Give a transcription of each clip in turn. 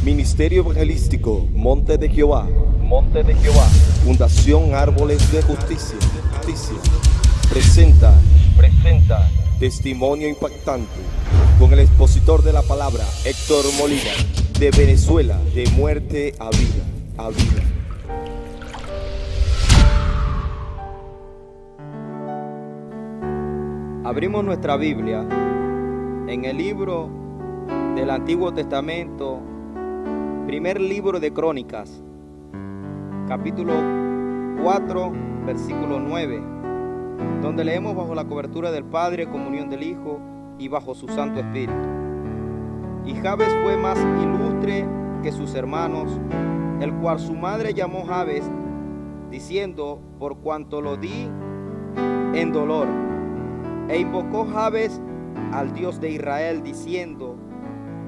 Ministerio Evangelístico Monte de Jehová, Monte de Jehová. Fundación Árboles de Justicia, presenta testimonio impactante con el expositor de la palabra, Héctor Molina, de Venezuela, de muerte a vida, a vida. Abrimos nuestra Biblia en el libro del Antiguo Testamento, primer libro de Crónicas, capítulo 4, versículo 9, donde leemos: bajo la cobertura del Padre, comunión del Hijo y bajo su Santo Espíritu. Y Jabes fue más ilustre que sus hermanos, el cual su madre llamó Jabes, diciendo: por cuanto lo di en dolor. E invocó Jabes al Dios de Israel, diciendo: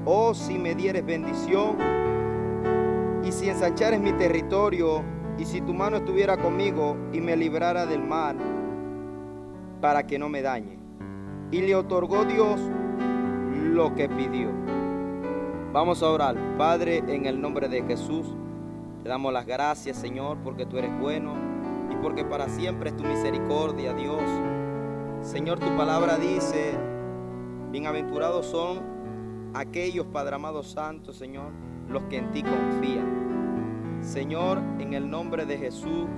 oh, si me dieres bendición, y si ensanchares mi territorio, y si tu mano estuviera conmigo, y me librara del mal, para que no me dañe. Y le otorgó Dios lo que pidió. Vamos a orar. Padre, en el nombre de Jesús, te damos las gracias, Señor, porque tú eres bueno, y porque para siempre es tu misericordia, Dios. Señor, tu palabra dice: bienaventurados son aquellos, Padre amado santo, Señor, los que en ti confían. Señor, en el nombre de Jesús,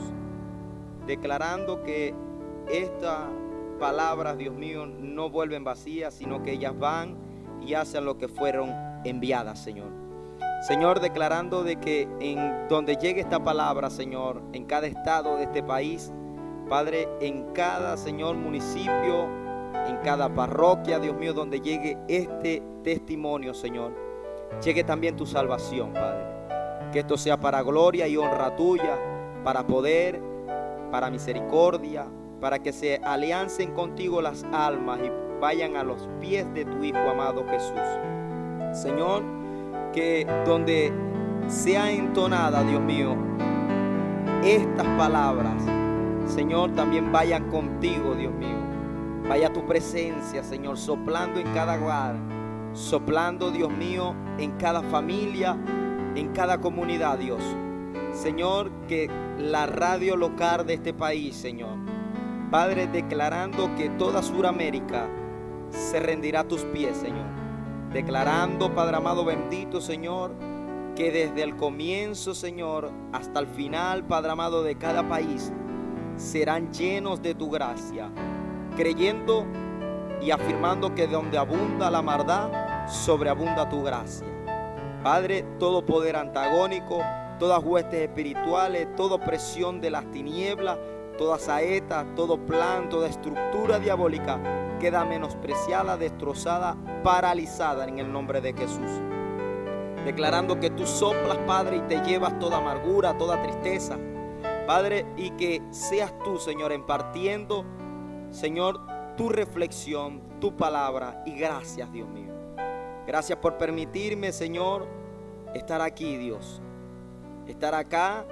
declarando que estas palabras, Dios mío, no vuelven vacías, sino que ellas van y hacen lo que fueron enviadas, Señor. Señor, declarando de que en donde llegue esta palabra, Señor, en cada estado de este país, Padre, en cada, Señor, municipio, en cada parroquia, Dios mío, donde llegue este testimonio, Señor, llegue también tu salvación, Padre. Que esto sea para gloria y honra tuya, para poder, para misericordia, para que se aliancen contigo las almas y vayan a los pies de tu Hijo amado Jesús. Señor, que donde sea entonada, Dios mío, estas palabras, Señor, también vayan contigo, Dios mío. Vaya tu presencia, Señor, soplando en cada hogar, soplando, Dios mío, en cada familia, en cada comunidad, Dios. Señor, que la radio local de este país, Señor, Padre, declarando que toda Suramérica se rendirá a tus pies, Señor. Declarando, Padre amado bendito, Señor, que desde el comienzo, Señor, hasta el final, Padre amado, de cada país, serán llenos de tu gracia, creyendo y afirmando que donde abunda la maldad, sobreabunda tu gracia. Padre, todo poder antagónico, todas huestes espirituales, toda opresión de las tinieblas, toda saeta, todo plan, toda estructura diabólica queda menospreciada, destrozada, paralizada en el nombre de Jesús. Declarando que tú soplas, Padre, y te llevas toda amargura, toda tristeza, Padre, y que seas tú, Señor, impartiendo, Señor, tu reflexión, tu palabra. Y gracias, Dios mío. Gracias por permitirme, Señor, estar aquí, Dios. Estar acá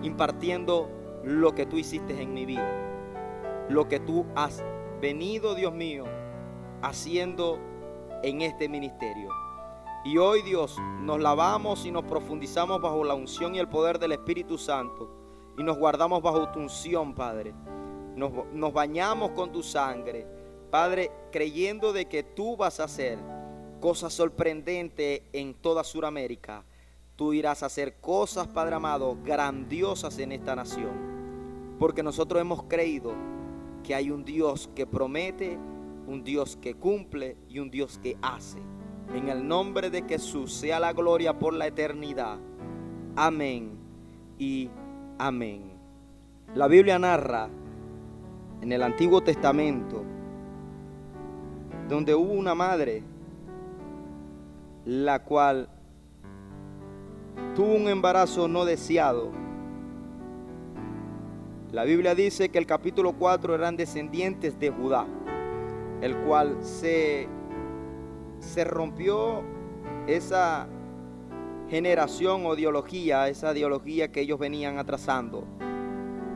impartiendo lo que tú hiciste en mi vida. Lo que tú has venido, Dios mío, haciendo en este ministerio. Y hoy, Dios, nos lavamos y nos profundizamos bajo la unción y el poder del Espíritu Santo. Y nos guardamos bajo tu unción, Padre. Nos bañamos con tu sangre, Padre, creyendo de que tú vas a hacer cosas sorprendentes en toda Suramérica. Tú irás a hacer cosas, Padre amado, grandiosas en esta nación. Porque nosotros hemos creído que hay un Dios que promete, un Dios que cumple y un Dios que hace. En el nombre de Jesús sea la gloria por la eternidad. Amén y amén. La Biblia narra en el Antiguo Testamento donde hubo una madre la cual tuvo un embarazo no deseado. La Biblia dice que el capítulo 4 eran descendientes de Judá, el cual se rompió esa generación o ideología, esa ideología que ellos venían atrasando.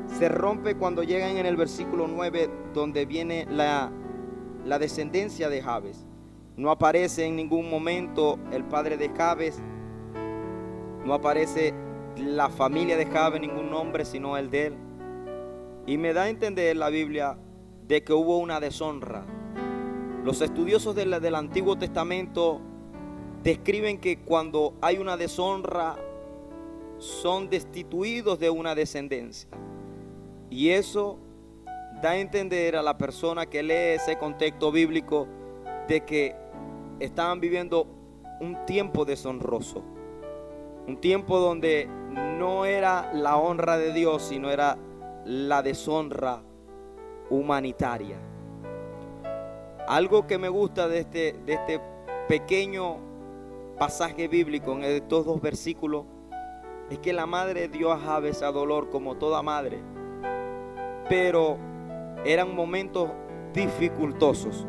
Se rompe cuando llegan en el versículo 9, donde viene la descendencia de Jabes. No aparece en ningún momento el padre de Jabes, No aparece la familia de Jabe, ningún nombre, sino el de él. Y me da a entender la Biblia de que hubo una deshonra. Los estudiosos del Antiguo Testamento describen que cuando hay una deshonra, son destituidos de una descendencia. Y eso da a entender a la persona que lee ese contexto bíblico de que estaban viviendo un tiempo deshonroso. Un tiempo donde no era la honra de Dios, sino era la deshonra humanitaria. Algo que me gusta de este pequeño pasaje bíblico en estos dos versículos es que la madre dio a Jabes a dolor como toda madre, pero eran momentos dificultosos.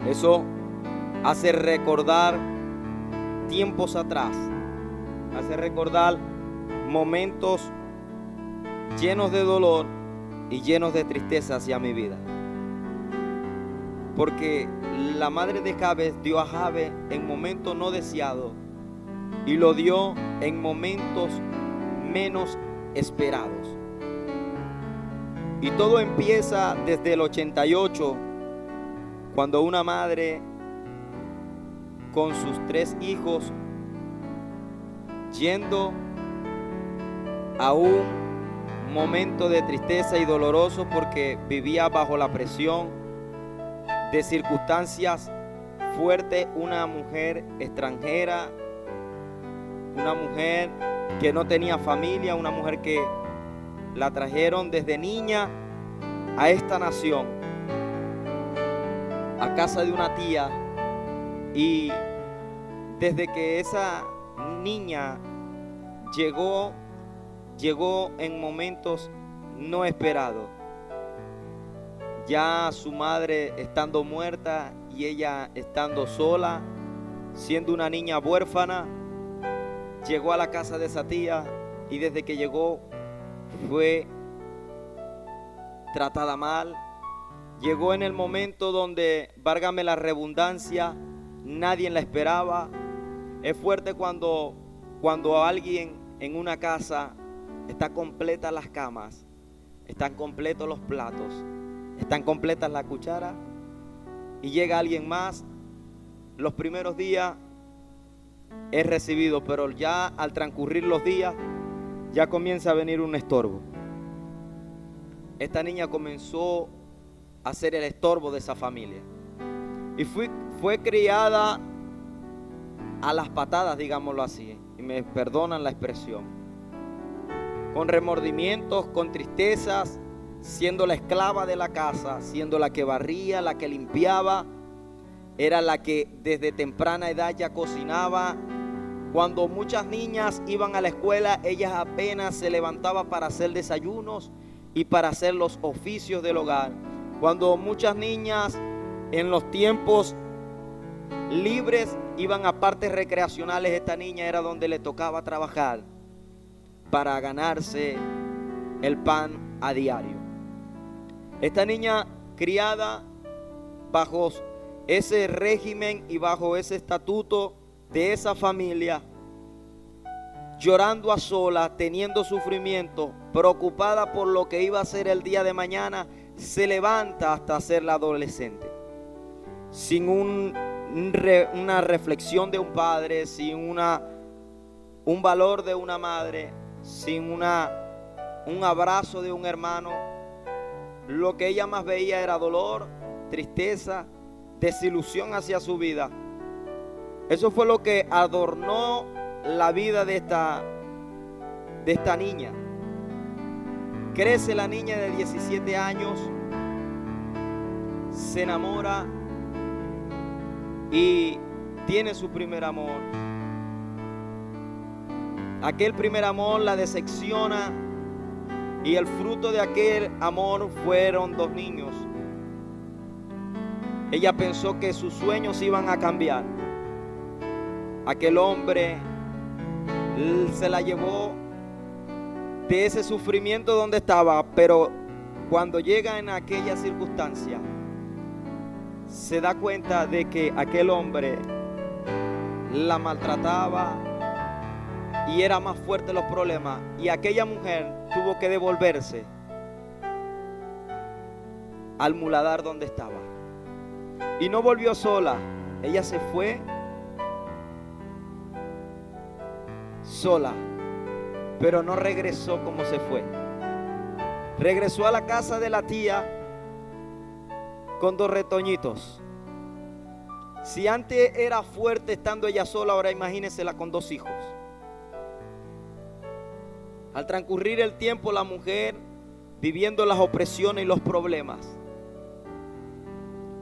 Eso hace recordar tiempos atrás, hace recordar momentos llenos de dolor y llenos de tristeza hacia mi vida. Porque la madre de Jabes dio a Jabes en momentos no deseados y lo dio en momentos menos esperados. Y todo empieza desde el 88, cuando una madre con sus 3 hijos, yendo a un momento de tristeza y doloroso porque vivía bajo la presión de circunstancias fuertes, una mujer extranjera, una mujer que no tenía familia, una mujer que la trajeron desde niña a esta nación, a casa de una tía, y desde que esa niña llegó en momentos no esperados. Ya su madre estando muerta y ella estando sola, siendo una niña huérfana, llegó a la casa de esa tía y desde que llegó fue tratada mal. Llegó en el momento donde, válgame la redundancia, nadie la esperaba. Es fuerte cuando alguien en una casa está completa las camas, están completos los platos, están completas las cucharas, y llega alguien más. Los primeros días es recibido, pero ya al transcurrir los días ya comienza a venir un estorbo. Esta niña comenzó a ser el estorbo de esa familia y fue criada a las patadas, digámoslo así, y me perdonan la expresión, con remordimientos, con tristezas, siendo la esclava de la casa, siendo la que barría, la que limpiaba, era la que desde temprana edad ya cocinaba. Cuando muchas niñas iban a la escuela, ellas apenas se levantaban para hacer desayunos y para hacer los oficios del hogar. Cuando muchas niñas en los tiempos libres iban a partes recreacionales, esta niña era donde le tocaba trabajar para ganarse el pan a diario. Esta niña criada bajo ese régimen y bajo ese estatuto de esa familia, llorando a solas, teniendo sufrimiento, preocupada por lo que iba a ser el día de mañana, se levanta hasta ser la adolescente, sin una reflexión de un padre, sin un valor de una madre, sin un abrazo de un hermano. Lo que ella más veía era dolor, tristeza, desilusión hacia su vida. Eso fue lo que adornó la vida de esta niña. Crece la niña de 17 años, se enamora y tiene su primer amor. Aquel primer amor la decepciona y el fruto de aquel amor fueron 2 niños. Ella pensó que sus sueños iban a cambiar. Aquel hombre se la llevó de ese sufrimiento donde estaba, pero cuando llega en aquella circunstancia, se da cuenta de que aquel hombre la maltrataba, y era más fuerte los problemas, y aquella mujer tuvo que devolverse al muladar donde estaba. Y no volvió sola, ella se fue sola, pero no regresó como se fue. Regresó a la casa de la tía con 2 retoñitos. Si antes era fuerte estando ella sola, ahora imagínensela con 2 hijos. Al transcurrir el tiempo, la mujer, viviendo las opresiones y los problemas,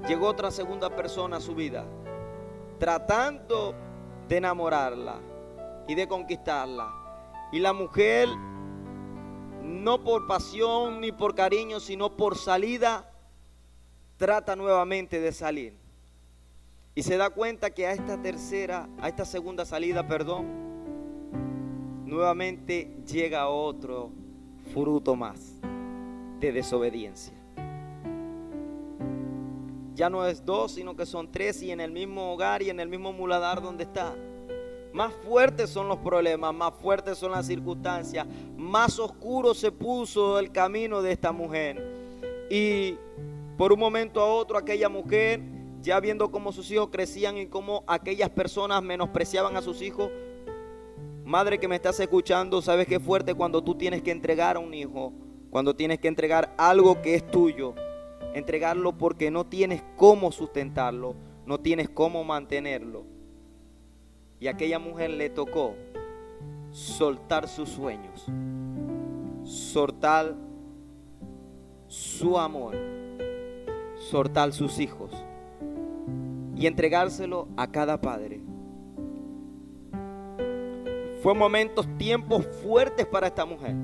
llegó otra segunda persona a su vida, tratando de enamorarla y de conquistarla. Y la mujer, no por pasión ni por cariño, sino por salida, trata nuevamente de salir. Y se da cuenta que a esta segunda salida, nuevamente llega otro fruto más de desobediencia. Ya no es 2, sino que son 3, y en el mismo hogar y en el mismo muladar donde está. Más fuertes son los problemas, más fuertes son las circunstancias, más oscuro se puso el camino de esta mujer. Y por un momento a otro, aquella mujer, ya viendo cómo sus hijos crecían y cómo aquellas personas menospreciaban a sus hijos. Madre que me estás escuchando, sabes qué fuerte cuando tú tienes que entregar a un hijo, cuando tienes que entregar algo que es tuyo, entregarlo porque no tienes cómo sustentarlo, no tienes cómo mantenerlo. Y a aquella mujer le tocó soltar sus sueños, soltar su amor, soltar sus hijos y entregárselo a cada padre. Fue tiempos fuertes para esta mujer.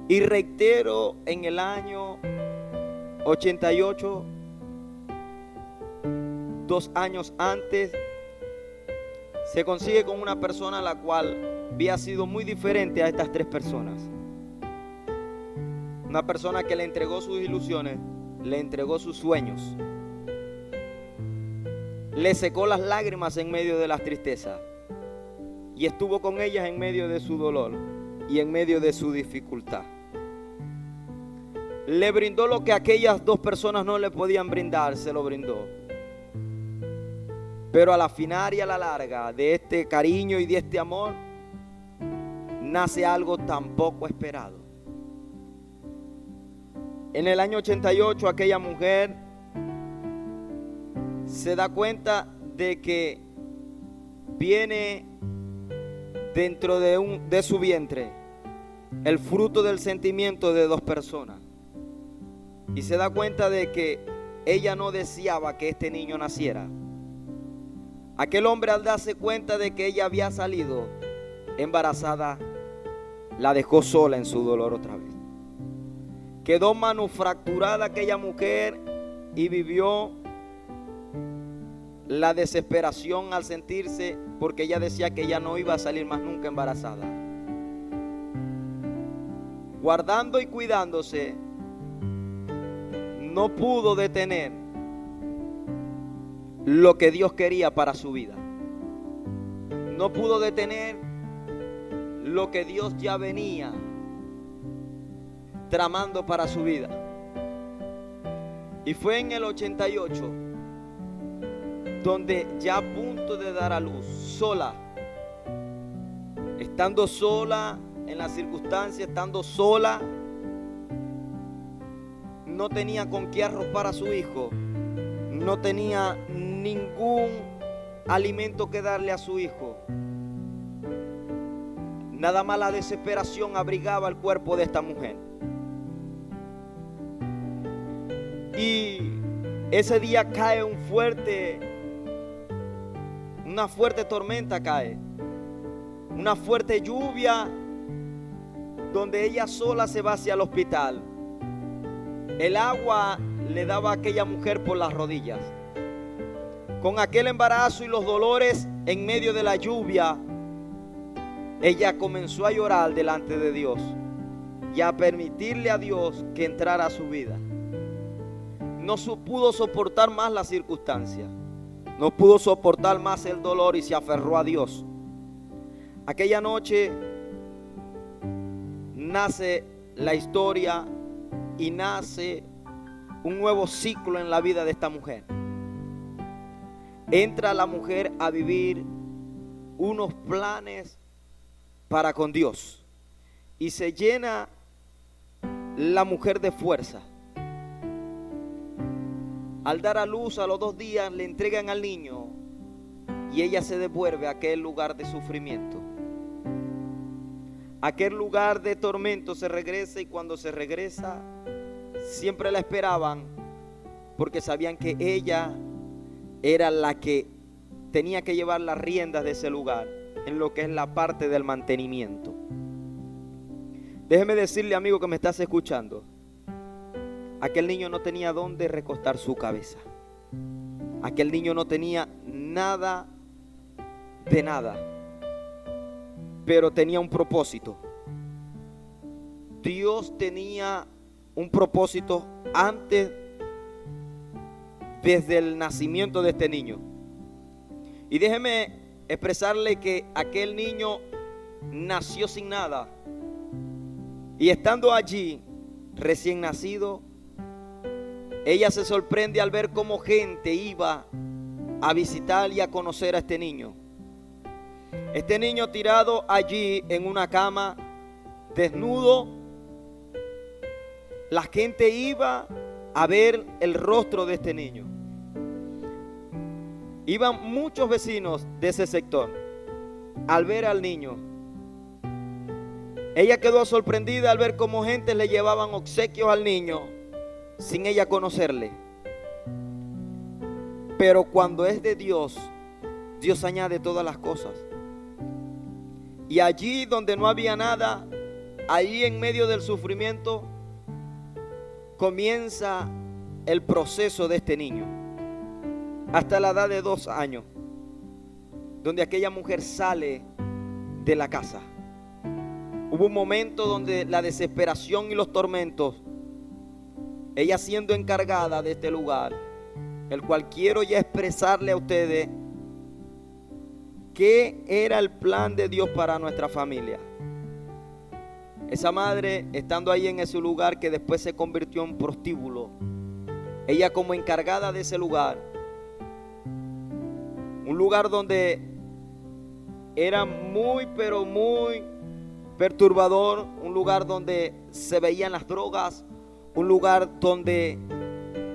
Y reitero, en el año 88, 2 años antes, se consigue con una persona la cual había sido muy diferente a estas 3 personas. Una persona que le entregó sus ilusiones, le entregó sus sueños, le secó las lágrimas en medio de las tristezas y estuvo con ellas en medio de su dolor y en medio de su dificultad. Le brindó lo que aquellas 2 personas no le podían brindar, se lo brindó. Pero a la final y a la larga de este cariño y de este amor, nace algo tan poco esperado. En el año 88, aquella mujer se da cuenta de que viene dentro de su vientre el fruto del sentimiento de 2 personas. Y se da cuenta de que ella no deseaba que este niño naciera. Aquel hombre, al darse cuenta de que ella había salido embarazada, la dejó sola en su dolor otra vez. Quedó manufacturada aquella mujer y vivió la desesperación al sentirse, porque ella decía que ella no iba a salir más nunca embarazada. Guardando y cuidándose, no pudo detener lo que Dios quería para su vida. No pudo detener lo que Dios ya venía tramando para su vida. Y fue en el 88 donde, ya a punto de dar a luz, sola, estando sola en las circunstancias, estando sola, no tenía con qué arropar a su hijo, no tenía ningún alimento que darle a su hijo. Nada más la desesperación abrigaba el cuerpo de esta mujer. Y ese día cae una fuerte tormenta cae, una fuerte lluvia, donde ella sola se va hacia el hospital. El agua le daba a aquella mujer por las rodillas. Con aquel embarazo y los dolores en medio de la lluvia, ella comenzó a llorar delante de Dios y a permitirle a Dios que entrara a su vida. No pudo soportar más las circunstancias, no pudo soportar más el dolor y se aferró a Dios. Aquella noche nace la historia y nace un nuevo ciclo en la vida de esta mujer. Entra la mujer a vivir unos planes para con Dios y se llena la mujer de fuerza. Al dar a luz, a los 2 días le entregan al niño y ella se devuelve a aquel lugar de sufrimiento, aquel lugar de tormento. Se regresa, y cuando se regresa siempre la esperaban porque sabían que ella era la que tenía que llevar las riendas de ese lugar en lo que es la parte del mantenimiento. Déjeme decirle, amigo que me estás escuchando, aquel niño no tenía dónde recostar su cabeza. Aquel niño no tenía nada de nada, pero tenía un propósito. Dios tenía un propósito antes, desde el nacimiento de este niño. Y déjeme expresarle que aquel niño nació sin nada, y estando allí recién nacido, ella se sorprende al ver cómo gente iba a visitar y a conocer a este niño. Este niño tirado allí en una cama, desnudo, la gente iba a ver el rostro de este niño. Iban muchos vecinos de ese sector al ver al niño. Ella quedó sorprendida al ver cómo gente le llevaban obsequios al niño sin ella conocerle. Pero cuando es de Dios, Dios añade todas las cosas. Y allí donde no había nada, ahí en medio del sufrimiento, comienza el proceso de este niño. Hasta la edad de 2 años, donde aquella mujer sale de la casa. Hubo un momento donde la desesperación y los tormentos, ella siendo encargada de este lugar, el cual quiero ya expresarle a ustedes qué era el plan de Dios para nuestra familia. Esa madre, estando ahí en ese lugar que después se convirtió en prostíbulo, ella como encargada de ese lugar, un lugar donde era muy, pero muy perturbador, un lugar donde se veían las drogas, un lugar donde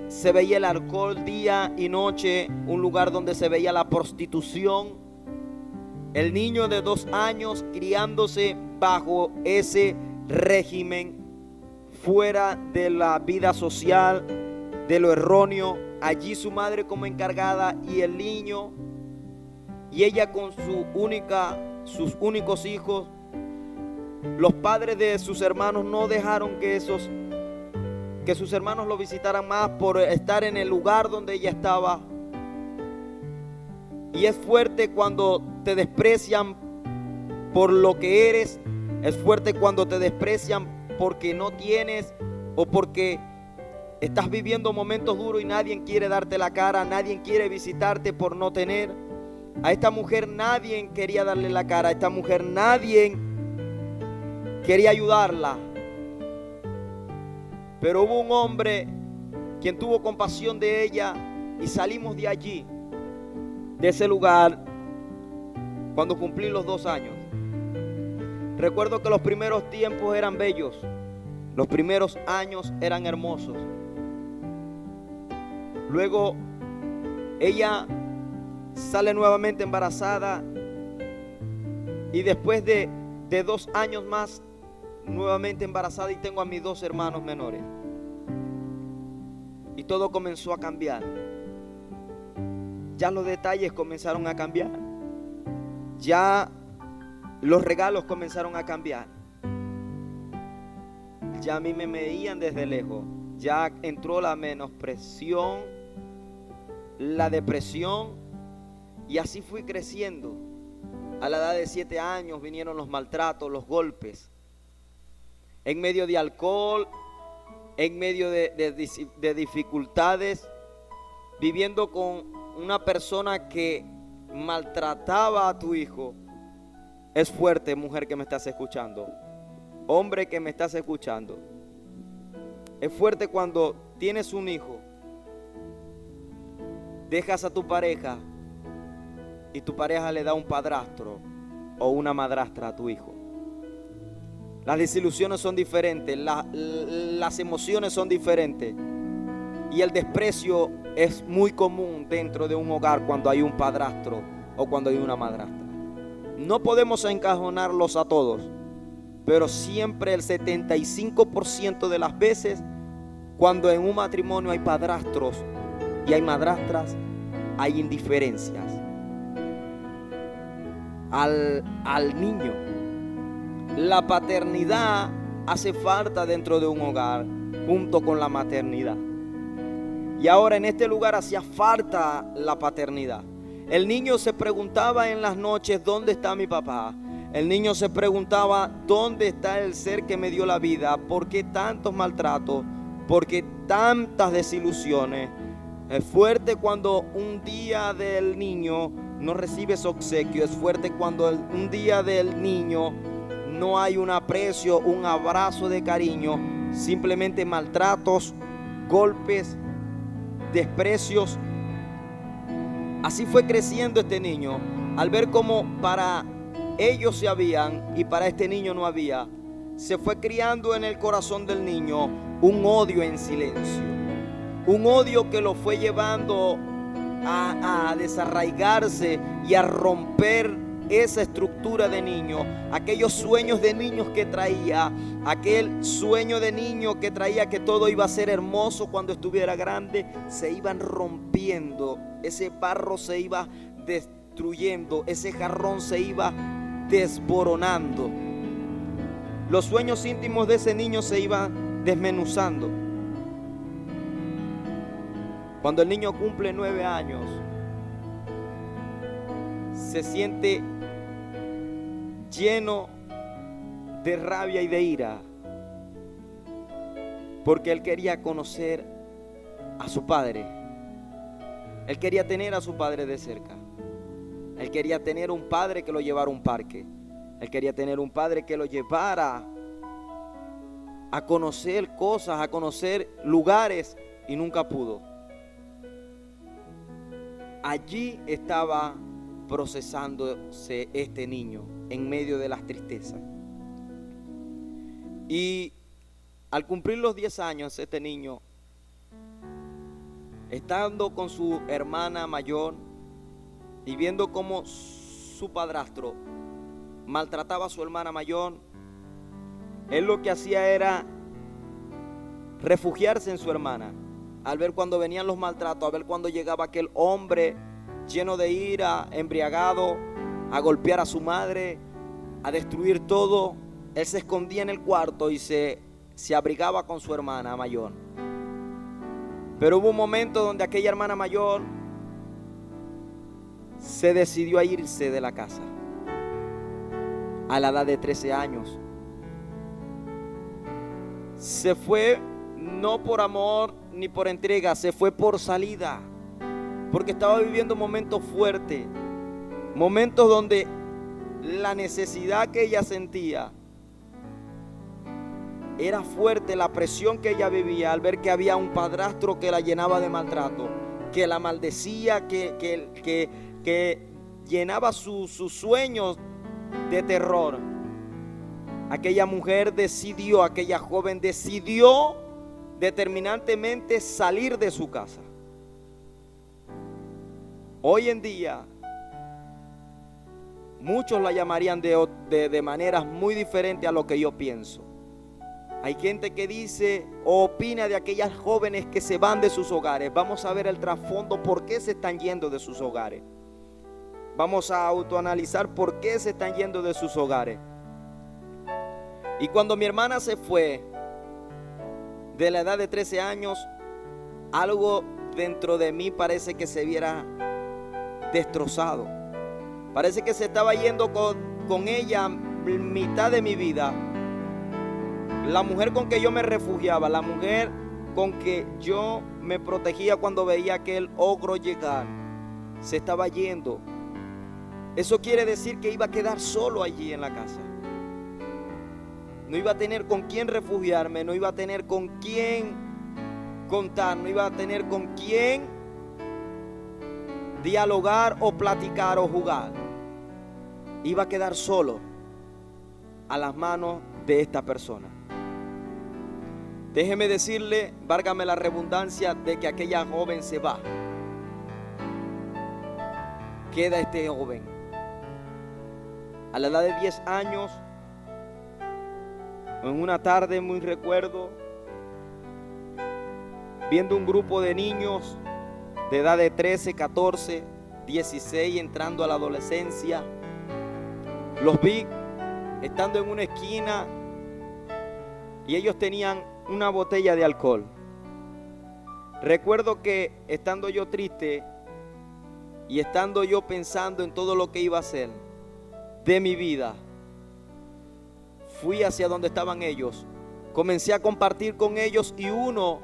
se veía el alcohol día y noche, un lugar donde se veía la prostitución. El niño de 2 años criándose bajo ese régimen, fuera de la vida social, de lo erróneo. Allí su madre como encargada y el niño, y ella con sus únicos hijos. Los padres de sus hermanos no dejaron que sus hermanos lo visitaran más por estar en el lugar donde ella estaba. Y es fuerte cuando te desprecian por lo que eres. Es fuerte cuando te desprecian porque no tienes o porque estás viviendo momentos duros y nadie quiere darte la cara, nadie quiere visitarte por no tener. A esta mujer nadie quería darle la cara, a esta mujer nadie quería ayudarla. Pero hubo un hombre quien tuvo compasión de ella y salimos de allí, de ese lugar, cuando cumplí los 2 años. Recuerdo que los primeros tiempos eran bellos, los primeros años eran hermosos. Luego ella sale nuevamente embarazada y después de 2 años más, nuevamente embarazada, y tengo a mis 2 hermanos menores. Y todo comenzó a cambiar. Ya los detalles comenzaron a cambiar. Ya los regalos comenzaron a cambiar. Ya a mí me veían desde lejos. Ya entró la menospresión, la depresión, y así fui creciendo. A la edad de 7 años vinieron los maltratos, los golpes. En medio de alcohol, en medio de dificultades, viviendo con una persona que maltrataba a tu hijo, Es fuerte, mujer que me estás escuchando, hombre que me estás escuchando. Es fuerte cuando tienes un hijo, dejas a tu pareja y tu pareja le da un padrastro o una madrastra a tu hijo. Las desilusiones son diferentes, las emociones son diferentes y el desprecio es muy común dentro de un hogar cuando hay un padrastro o cuando hay una madrastra. No podemos encajonarlos a todos, pero siempre el 75% de las veces cuando en un matrimonio hay padrastros y hay madrastras, hay indiferencias al niño. La paternidad hace falta dentro de un hogar junto con la maternidad. Y ahora en este lugar hacía falta la paternidad. El niño se preguntaba en las noches, ¿dónde está mi papá? El niño se preguntaba, ¿dónde está el ser que me dio la vida? ¿Por qué tantos maltratos? ¿Por qué tantas desilusiones? Es fuerte cuando un día del niño no recibes obsequio. Es fuerte cuando un día del niño no hay un aprecio, un abrazo de cariño. Simplemente maltratos, golpes, desprecios. Así fue creciendo este niño, al ver cómo para ellos se habían y para este niño no había. Se fue criando en el corazón del niño un odio en silencio, un odio que lo fue llevando a desarraigarse y a romper esa estructura de niño, aquellos sueños de niños que traía, aquel sueño de niño que traía que todo iba a ser hermoso cuando estuviera grande, se iban rompiendo, ese barro se iba destruyendo, ese jarrón se iba desboronando, los sueños íntimos de ese niño se iban desmenuzando. Cuando el niño cumple 9 años, se siente lleno de rabia y de ira, porque él quería conocer a su padre. Él quería tener a su padre de cerca. Él quería tener un padre que lo llevara a un parque. Él quería tener un padre que lo llevara a conocer cosas, a conocer lugares, y nunca pudo. Allí estaba procesándose este niño en medio de las tristezas. Y al cumplir los 10 años, este niño, estando con su hermana mayor y viendo cómo su padrastro maltrataba a su hermana mayor, él lo que hacía era refugiarse en su hermana. Al ver cuando venían los maltratos, a ver cuando llegaba aquel hombre lleno de ira, embriagado, a golpear a su madre, a destruir todo, él se escondía en el cuarto y se abrigaba con su hermana mayor. Pero hubo un momento donde aquella hermana mayor se decidió a irse de la casa a la edad de 13 años. Se fue no por amor ni por entrega, se fue por salida, porque estaba viviendo momentos fuertes, momentos donde la necesidad que ella sentía era fuerte, la presión que ella vivía al ver que había un padrastro que la llenaba de maltrato, que la maldecía, que llenaba sus sueños de terror. Aquella mujer decidió, aquella joven decidió determinantemente salir de su casa. Hoy en día muchos la llamarían de maneras muy diferentes a lo que yo pienso. Hay gente que dice o opina de aquellas jóvenes que se van de sus hogares. Vamos a ver el trasfondo, por qué se están yendo de sus hogares. Vamos a autoanalizar por qué se están yendo de sus hogares. Y cuando mi hermana se fue de la edad de 13 años, algo dentro de mí parece que se viera destrozado. Parece que se estaba yendo con ella mitad de mi vida. La mujer con que yo me refugiaba, la mujer con que yo me protegía cuando veía aquel ogro llegar, se estaba yendo. Eso quiere decir que iba a quedar solo allí en la casa. No iba a tener con quién refugiarme, no iba a tener con quién contar, no iba a tener con quién dialogar o platicar o jugar. Iba a quedar solo a las manos de esta persona. Déjeme decirle, válgame la redundancia, de que aquella joven se va. Queda este joven. A la edad de 10 años, en una tarde muy recuerdo, viendo un grupo de niños de edad de 13, 14, 16, entrando a la adolescencia. Los vi estando en una esquina y ellos tenían una botella de alcohol. Recuerdo que estando yo triste y estando yo pensando en todo lo que iba a hacer de mi vida, fui hacia donde estaban ellos, comencé a compartir con ellos y uno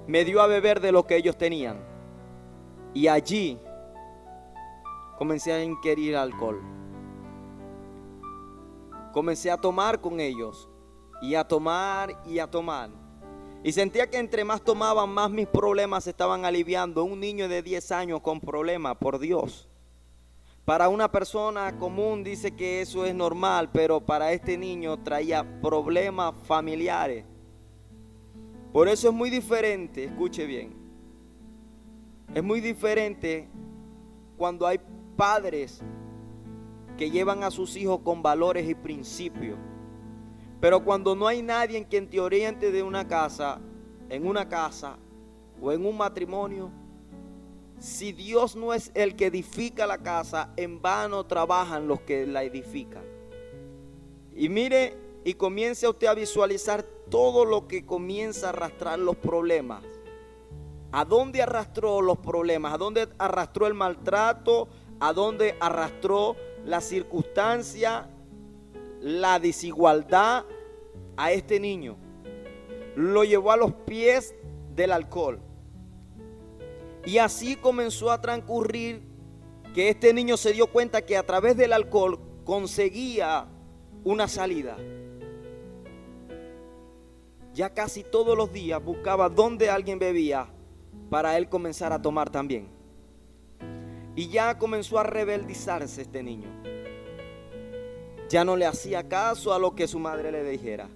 me dio a beber de lo que ellos tenían. Y allí comencé a ingerir alcohol. Comencé a tomar con ellos y a tomar y a tomar. Y sentía que entre más tomaban, más mis problemas se estaban aliviando. Un niño de 10 años con problemas, por Dios. Para una persona común dice que eso es normal, pero para este niño traía problemas familiares. Por eso es muy diferente, escuche bien, es muy diferente cuando hay padres que llevan a sus hijos con valores y principios. Pero cuando no hay nadie en quien te oriente de una casa, en una casa o en un matrimonio, si Dios no es el que edifica la casa, en vano trabajan los que la edifican. Y mire, y comience usted a visualizar todo lo que comienza a arrastrar los problemas. ¿A dónde arrastró los problemas? ¿A dónde arrastró el maltrato? ¿A dónde arrastró la circunstancia, la desigualdad a este niño? Lo llevó a los pies del alcohol. Y así comenzó a transcurrir que este niño se dio cuenta que a través del alcohol conseguía una salida. Ya casi todos los días buscaba dónde alguien bebía para él comenzar a tomar también. Y ya comenzó a rebeldizarse este niño. Ya no le hacía caso a lo que su madre le dijera.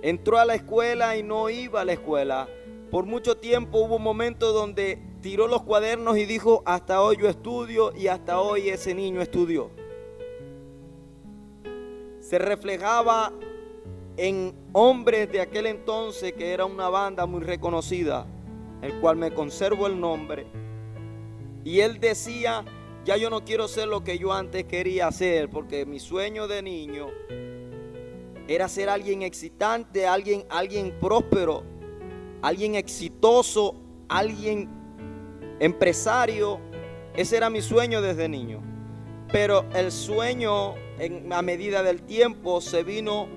Entró a la escuela y no iba a la escuela. Por mucho tiempo hubo un momento donde tiró los cuadernos y dijo: hasta hoy yo estudio, y hasta hoy ese niño estudió. Se reflejaba en hombres de aquel entonces, que era una banda muy reconocida, el cual me conservo el nombre. Y él decía: ya yo no quiero ser lo que yo antes quería hacer, porque mi sueño de niño era ser alguien excitante, alguien próspero, alguien exitoso, alguien empresario. Ese era mi sueño desde niño. Pero el sueño, a medida del tiempo, se vino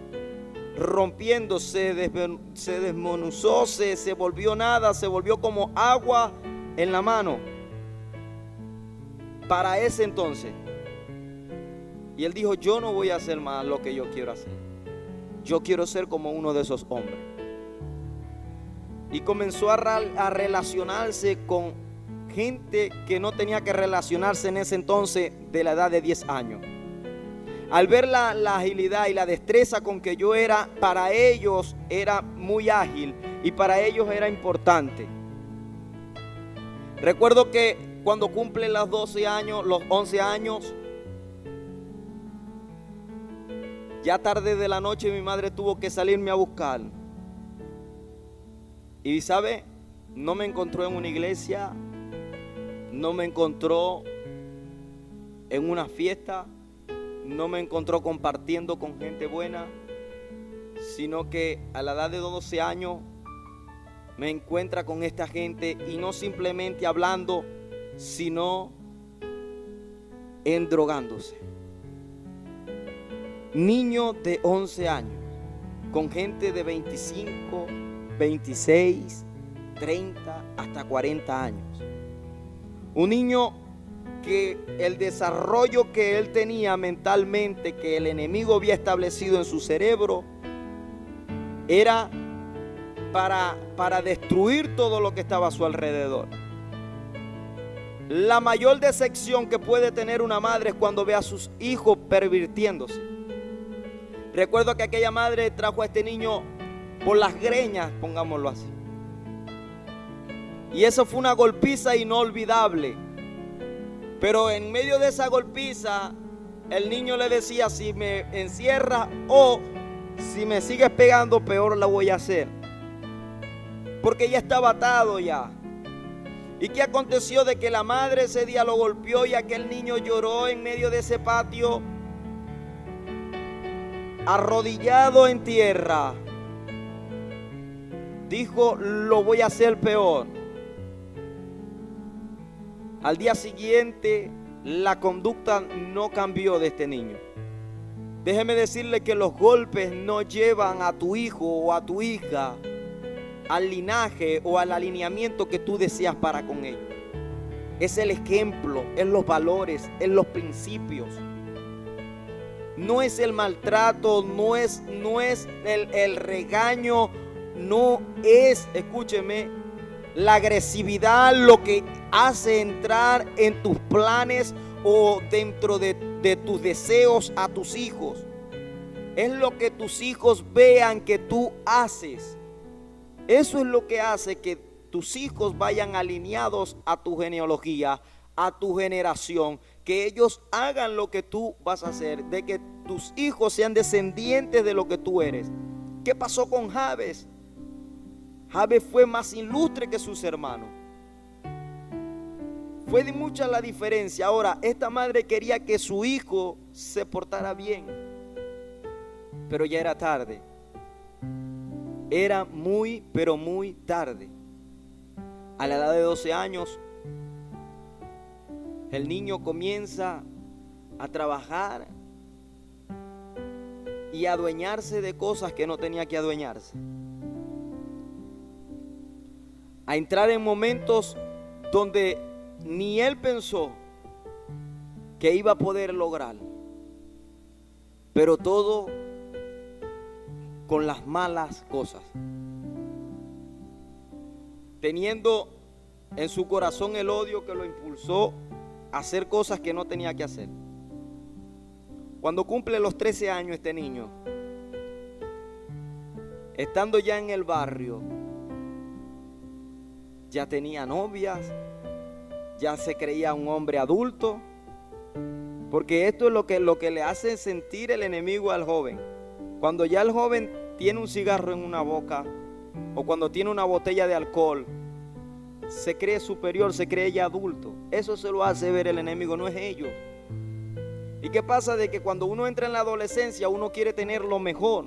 rompiendo, se desmenuzó, se volvió nada, se volvió como agua en la mano para ese entonces. Y él dijo: yo no voy a hacer más lo que yo quiero hacer. Yo quiero ser como uno de esos hombres. Y comenzó a relacionarse con gente que no tenía que relacionarse en ese entonces, de la edad de 10 años. Al ver la agilidad y la destreza con que yo era, para ellos era muy ágil y para ellos era importante. Recuerdo que cuando cumplen los 12 años, los 11 años, ya tarde de la noche, mi madre tuvo que salirme a buscar. Y sabe, no me encontró en una iglesia, no me encontró en una fiesta, no me encontró compartiendo con gente buena, sino que a la edad de 12 años me encuentra con esta gente, y no simplemente hablando, sino endrogándose. Niño de 11 años con gente de 25, 26, 30 hasta 40 años. Un niño que el desarrollo que él tenía mentalmente, que el enemigo había establecido en su cerebro, era para destruir todo lo que estaba a su alrededor. La mayor decepción que puede tener una madre es cuando ve a sus hijos pervirtiéndose. Recuerdo que aquella madre trajo a este niño por las greñas, pongámoslo así. Y eso fue una golpiza inolvidable. Pero en medio de esa golpiza, el niño le decía: si me encierras o si me sigues pegando, peor la voy a hacer. Porque ya estaba atado ya. ¿Y qué aconteció? De que la madre ese día lo golpeó y aquel niño lloró en medio de ese patio, arrodillado en tierra. Dijo: lo voy a hacer peor. Al día siguiente, la conducta no cambió de este niño. Déjeme decirle que los golpes no llevan a tu hijo o a tu hija al linaje o al alineamiento que tú deseas para con ellos. Es el ejemplo, es los valores, es los principios. No es el maltrato, no es el regaño, no es, escúcheme, la agresividad lo que hace entrar en tus planes o dentro de tus deseos a tus hijos. Es lo que tus hijos vean que tú haces. Eso es lo que hace que tus hijos vayan alineados a tu genealogía, a tu generación, que ellos hagan lo que tú vas a hacer, de que tus hijos sean descendientes de lo que tú eres. ¿Qué pasó con Jabes? Jabes fue más ilustre que sus hermanos. Fue de mucha la diferencia. Ahora, esta madre quería que su hijo se portara bien, pero ya era tarde. Era muy, pero muy tarde. A la edad de 12 años, el niño comienza a trabajar y a adueñarse de cosas que no tenía que adueñarse. A entrar en momentos donde ni él pensó que iba a poder lograr, pero todo con las malas cosas, teniendo en su corazón el odio que lo impulsó a hacer cosas que no tenía que hacer. Cuando cumple los 13 años este niño, estando ya en el barrio, ya tenía novias, ya se creía un hombre adulto, porque esto es lo que le hace sentir el enemigo al joven. Cuando ya el joven tiene un cigarro en una boca o cuando tiene una botella de alcohol, se cree superior, se cree ya adulto. Eso se lo hace ver el enemigo, no es ellos. ¿Y qué pasa? De que cuando uno entra en la adolescencia, uno quiere tener lo mejor.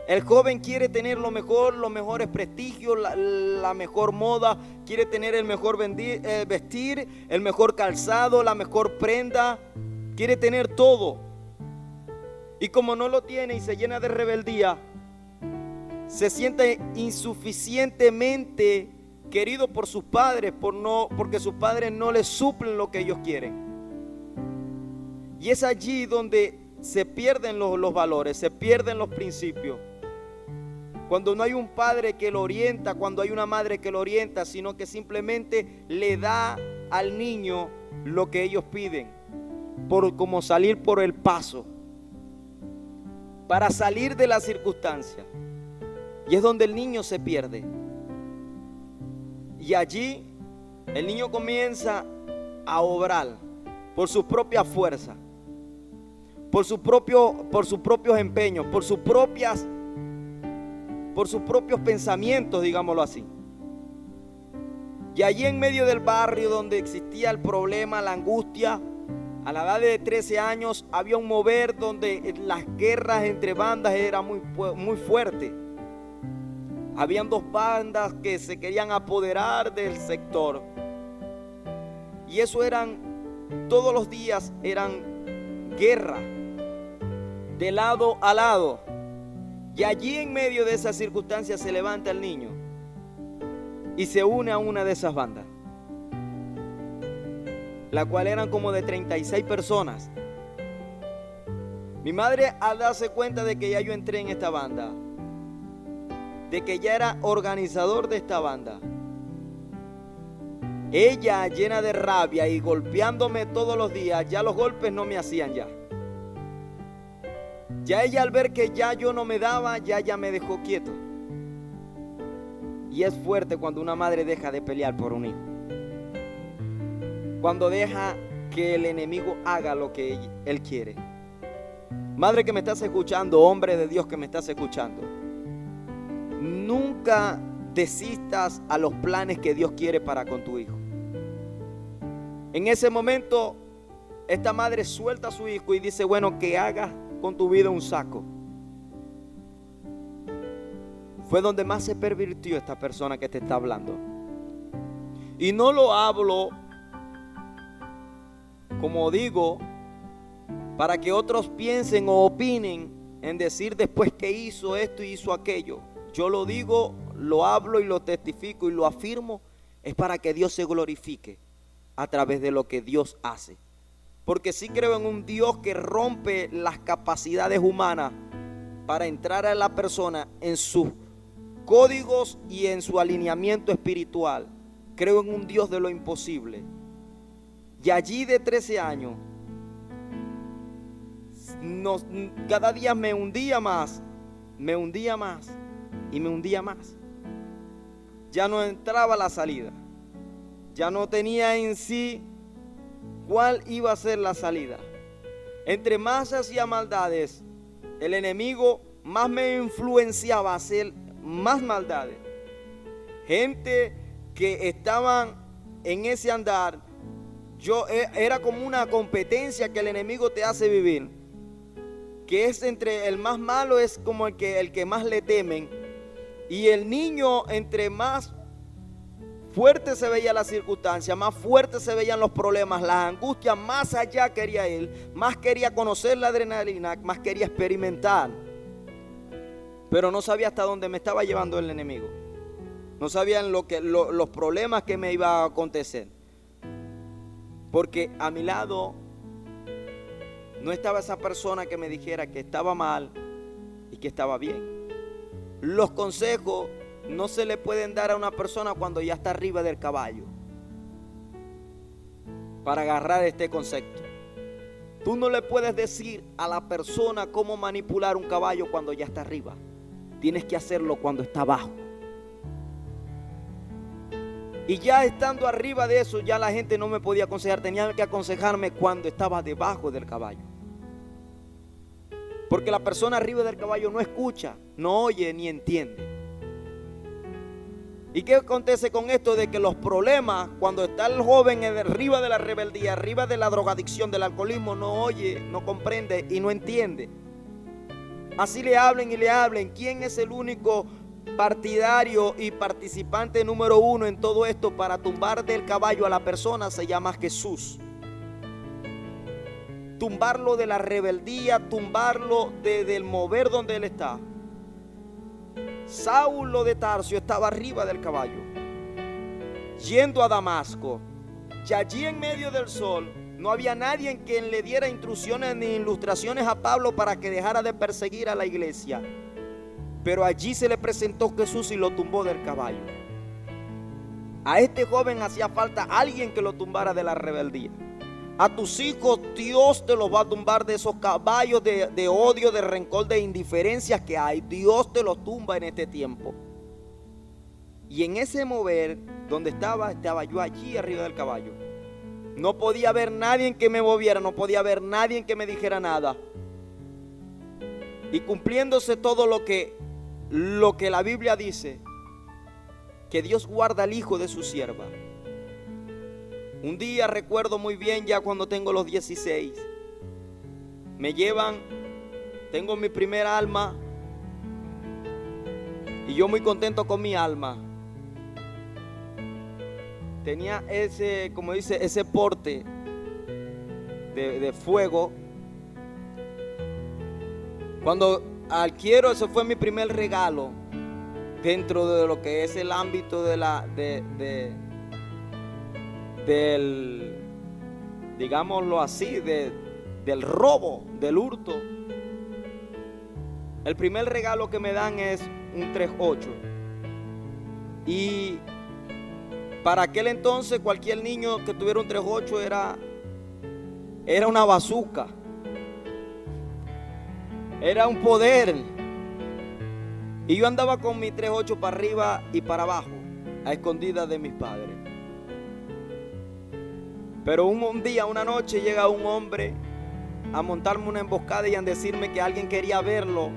El joven quiere tener lo mejor, los mejores prestigios, la mejor moda, quiere tener el mejor vestir, el mejor calzado, la mejor prenda, quiere tener todo. Y como no lo tiene y se llena de rebeldía, se siente insuficientemente querido por sus padres, porque sus padres no le suplen lo que ellos quieren. Y es allí donde se pierden los valores, se pierden los principios. Cuando no hay un padre que lo orienta, cuando hay una madre que lo orienta, sino que simplemente le da al niño lo que ellos piden, como salir por el paso, para salir de la circunstancia. Y es donde el niño se pierde. Y allí el niño comienza a obrar por su propia fuerza, por sus propios empeños, por sus propios pensamientos, digámoslo así. Y allí en medio del barrio donde existía el problema, la angustia, a la edad de 13 años había un mover donde las guerras entre bandas eran muy fuertes. Habían dos bandas que se querían apoderar del sector. Y eso todos los días eran guerra, de lado a lado. Y allí en medio de esas circunstancias se levanta el niño y se une a una de esas bandas. la cual eran como de 36 personas. Mi madre, al darse cuenta de que ya yo entré en esta banda, de que ya era organizador de esta banda, ella, llena de rabia y golpeándome todos los días, ya los golpes no me hacían ya. Ya ella, al ver que ya yo no me daba, ya me dejó quieto. Y es fuerte cuando una madre deja de pelear por un hijo. Cuando deja que el enemigo haga lo que él quiere. Madre que me estás escuchando, hombre de Dios que me estás escuchando, nunca desistas a los planes que Dios quiere para con tu hijo. En ese momento, esta madre suelta a su hijo y dice, bueno, que hagas con tu vida un saco. Fue donde más se pervirtió esta persona que te está hablando. Y no lo hablo, como digo, para que otros piensen o opinen en decir después que hizo esto y hizo aquello. Yo lo digo, lo hablo y lo testifico y lo afirmo, es para que Dios se glorifique a través de lo que Dios hace. Porque sí creo en un Dios que rompe las capacidades humanas para entrar a la persona en sus códigos y en su alineamiento espiritual. Creo en un Dios de lo imposible. Y allí de 13 años, cada día me hundía más y me hundía más. Ya no entraba la salida. Ya no tenía en sí cuál iba a ser la salida. Entre más hacía maldades, el enemigo más me influenciaba a hacer más maldades. Gente que estaban en ese andar, era como una competencia que el enemigo te hace vivir, que es entre el más malo es como el que más le temen, y el niño entre más fuerte se veía la circunstancia, más fuerte se veían los problemas, las angustias, más allá quería él, más quería conocer la adrenalina, más quería experimentar. Pero no sabía hasta dónde me estaba llevando el enemigo. No sabían los problemas que me iba a acontecer. Porque a mi lado no estaba esa persona que me dijera que estaba mal y que estaba bien. Los consejos no se le pueden dar a una persona cuando ya está arriba del caballo. Para agarrar este concepto, tú no le puedes decir a la persona cómo manipular un caballo cuando ya está arriba. Tienes que hacerlo cuando está abajo. Y ya estando arriba de eso, ya la gente no me podía aconsejar. Tenían que aconsejarme cuando estaba debajo del caballo. Porque la persona arriba del caballo no escucha, no oye ni entiende. ¿Y qué acontece con esto? De que los problemas, cuando está el joven arriba de la rebeldía, arriba de la drogadicción, del alcoholismo, no oye, no comprende y no entiende. Así le hablen y le hablen. ¿Quién es el único partidario y participante número uno en todo esto para tumbar del caballo a la persona? Se llama Jesús. Tumbarlo de la rebeldía, tumbarlo del mover donde él está. Saulo de Tarso estaba arriba del caballo, yendo a Damasco, y allí en medio del sol no había nadie en quien le diera instrucciones ni ilustraciones a Pablo para que dejara de perseguir a la iglesia. Pero allí se le presentó Jesús y lo tumbó del caballo. A este joven hacía falta alguien que lo tumbara de la rebeldía. A tus hijos Dios te los va a tumbar de esos caballos de odio, de rencor, de indiferencia que hay. Dios te los tumba en este tiempo. Y en ese mover donde estaba yo allí arriba del caballo. No podía haber nadie que me moviera, no podía haber nadie que me dijera nada. Y cumpliéndose todo lo que la Biblia dice, que Dios guarda al hijo de su sierva. Un día recuerdo muy bien, ya cuando tengo los 16, me llevan, tengo mi primer alma y yo muy contento con mi alma. Tenía ese, como dice, ese porte de fuego. Cuando adquiero, eso fue mi primer regalo dentro de lo que es el ámbito digámoslo así, del robo, del hurto. El primer regalo que me dan es un 3.8. Y para aquel entonces cualquier niño que tuviera un 3.8 era una bazooka. Era un poder. Y yo andaba con mi 3.8 para arriba y para abajo, a escondidas de mis padres. Pero un día, una noche, llega un hombre a montarme una emboscada y a decirme que alguien quería verlo.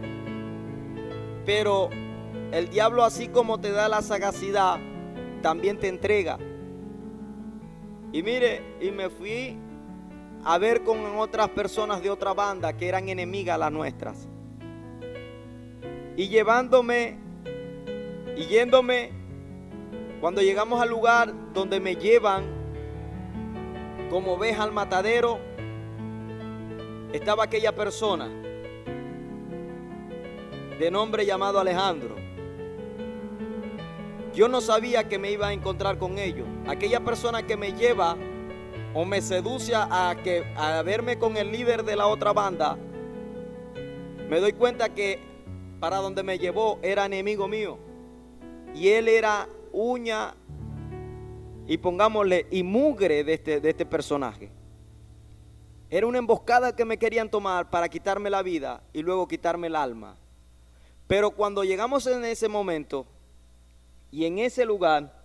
Pero el diablo, así como te da la sagacidad, también te entrega. Y mire, y me fui a ver con otras personas de otra banda que eran enemigas a las nuestras. Y llevándome y yéndome, cuando llegamos al lugar donde me llevan como oveja al matadero, estaba aquella persona de nombre llamado Alejandro. Yo no sabía que me iba a encontrar con ellos. Aquella persona que me lleva o me seduce a verme con el líder de la otra banda, me doy cuenta que para donde me llevó era enemigo mío. Y él era uña y pongámosle y mugre de este personaje. Era una emboscada que me querían tomar para quitarme la vida y luego quitarme el alma. Pero cuando llegamos en ese momento y en ese lugar,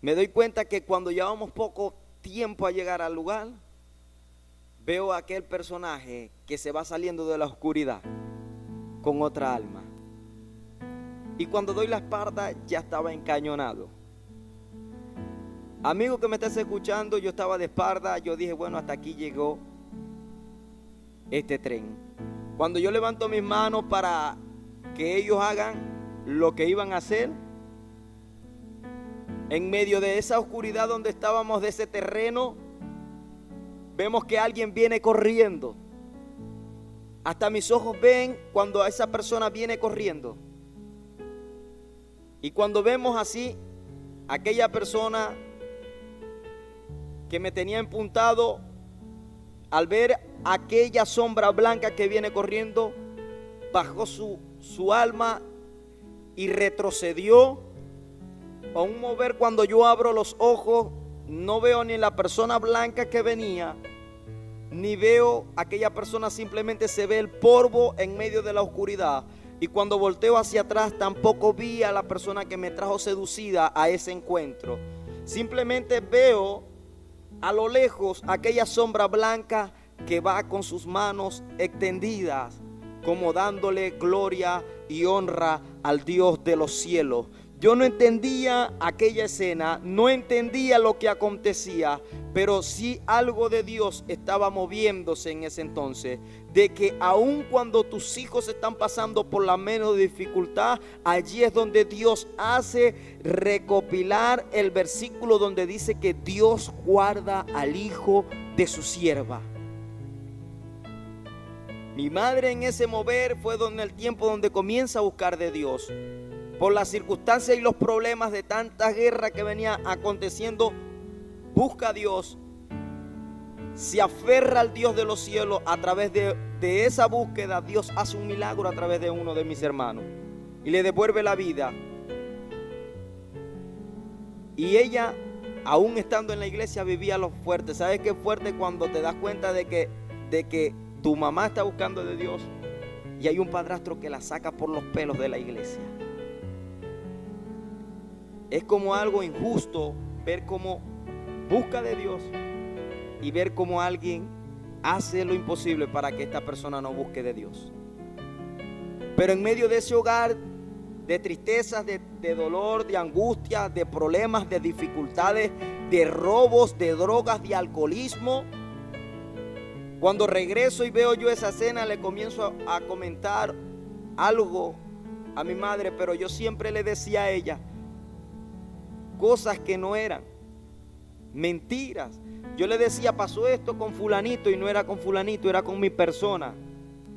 me doy cuenta que cuando llevamos poco tiempo a llegar al lugar, veo a aquel personaje que se va saliendo de la oscuridad con otra alma. Y cuando doy la espalda ya estaba encañonado. Amigo que me estás escuchando, yo estaba de espalda, yo dije, bueno, hasta aquí llegó este tren. Cuando yo levanto mis manos para que ellos hagan lo que iban a hacer, en medio de esa oscuridad donde estábamos, de ese terreno, vemos que alguien viene corriendo. Hasta mis ojos ven cuando esa persona viene corriendo. Y cuando vemos así, aquella persona que me tenía empuntado, al ver aquella sombra blanca que viene corriendo, bajó su alma y retrocedió. A un mover, cuando yo abro los ojos, no veo ni la persona blanca que venía, ni veo aquella persona, simplemente se ve el polvo en medio de la oscuridad. Y cuando volteo hacia atrás, tampoco vi a la persona que me trajo seducida a ese encuentro. Simplemente veo a lo lejos aquella sombra blanca que va con sus manos extendidas, como dándole gloria y honra al Dios de los cielos. Yo no entendía aquella escena, no entendía lo que acontecía, pero sí algo de Dios estaba moviéndose en ese entonces, de que aun cuando tus hijos están pasando por la menos dificultad, allí es donde Dios hace recopilar el versículo donde dice que Dios guarda al hijo de su sierva. Mi madre en ese mover fue donde el tiempo donde comienza a buscar de Dios. Por las circunstancias y los problemas de tanta guerra que venía aconteciendo, busca a Dios, se aferra al Dios de los cielos. A través de esa búsqueda, Dios hace un milagro a través de uno de mis hermanos y le devuelve la vida. Y ella, aún estando en la iglesia, vivía lo fuerte. ¿Sabes qué fuerte? Cuando te das cuenta de que tu mamá está buscando de Dios y hay un padrastro que la saca por los pelos de la iglesia. Es como algo injusto ver cómo busca de Dios y ver cómo alguien hace lo imposible para que esta persona no busque de Dios. Pero en medio de ese hogar de tristezas, de dolor, de angustia, de problemas, de dificultades, de robos, de drogas, de alcoholismo, cuando regreso y veo yo esa escena, le comienzo a comentar algo a mi madre, pero yo siempre le decía a ella cosas que no eran, mentiras. Yo le decía, pasó esto con fulanito, y no era con fulanito, era con mi persona,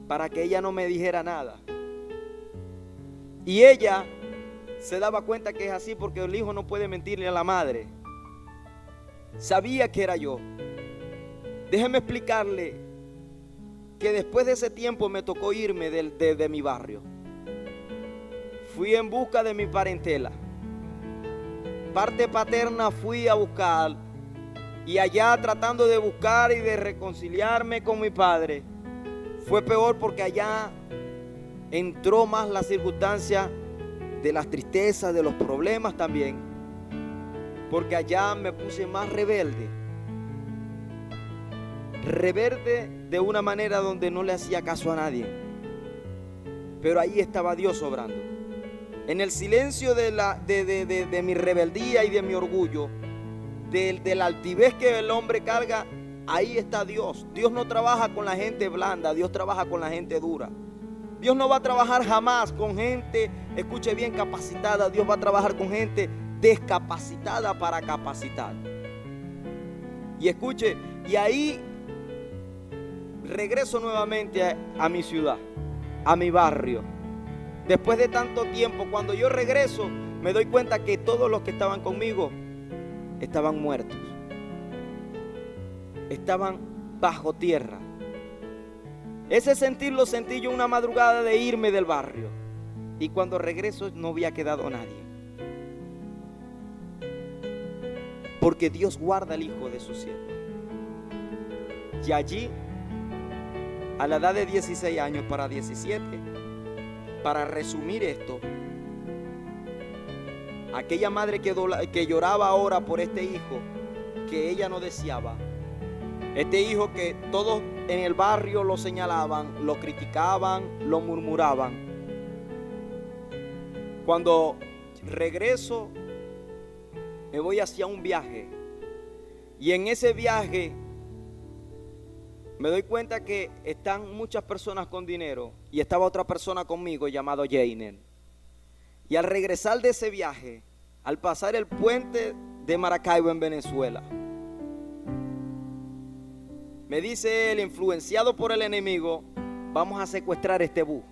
para que ella no me dijera nada. Y ella se daba cuenta que es así, porque el hijo no puede mentirle a la madre. Sabía que era yo. Déjeme explicarle que después de ese tiempo me tocó irme de mi barrio. Fui en busca de mi parentela. Parte paterna fui a buscar, y allá tratando de buscar y de reconciliarme con mi padre, fue peor porque allá entró más la circunstancia de las tristezas, de los problemas también, porque allá me puse más rebelde de una manera donde no le hacía caso a nadie, pero ahí estaba Dios obrando. En el silencio de mi rebeldía y de mi orgullo, de la altivez que el hombre carga, ahí está Dios. Dios no trabaja con la gente blanda, Dios trabaja con la gente dura. Dios no va a trabajar jamás con gente, escuche bien, capacitada. Dios va a trabajar con gente descapacitada para capacitar. Y escuche, y ahí regreso nuevamente a mi ciudad, a mi barrio. Después de tanto tiempo, cuando yo regreso, me doy cuenta que todos los que estaban conmigo estaban muertos. Estaban bajo tierra. Ese sentir lo sentí yo una madrugada de irme del barrio. Y cuando regreso no había quedado nadie. Porque Dios guarda al hijo de su siervo. Y allí, a la edad de 16 años para 17, para resumir esto, aquella madre que lloraba ahora por este hijo que ella no deseaba, este hijo que todos en el barrio lo señalaban, lo criticaban, lo murmuraban. Cuando regreso, me voy hacia un viaje, y en ese viaje me doy cuenta que están muchas personas con dinero, y estaba otra persona conmigo llamado Jainer. Y al regresar de ese viaje, al pasar el puente de Maracaibo en Venezuela, me dice él, influenciado por el enemigo, vamos a secuestrar este bus.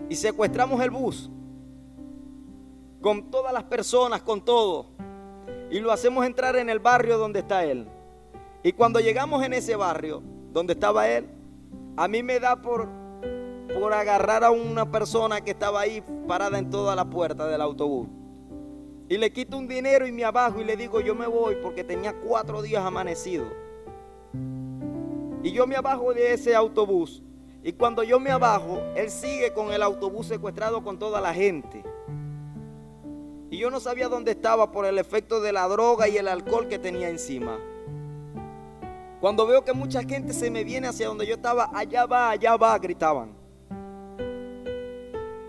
Y secuestramos el bus con todas las personas, con todo, y lo hacemos entrar en el barrio donde está él. Y cuando llegamos en ese barrio donde estaba él, a mí me da por agarrar a una persona que estaba ahí parada en toda la puerta del autobús, y le quito un dinero y me abajo y le digo yo me voy, porque tenía 4 días amanecido. Y yo me abajo de ese autobús, y cuando yo me abajo, él sigue con el autobús secuestrado con toda la gente. Y yo no sabía dónde estaba por el efecto de la droga y el alcohol que tenía encima. Cuando veo que mucha gente se me viene hacia donde yo estaba, allá va, gritaban.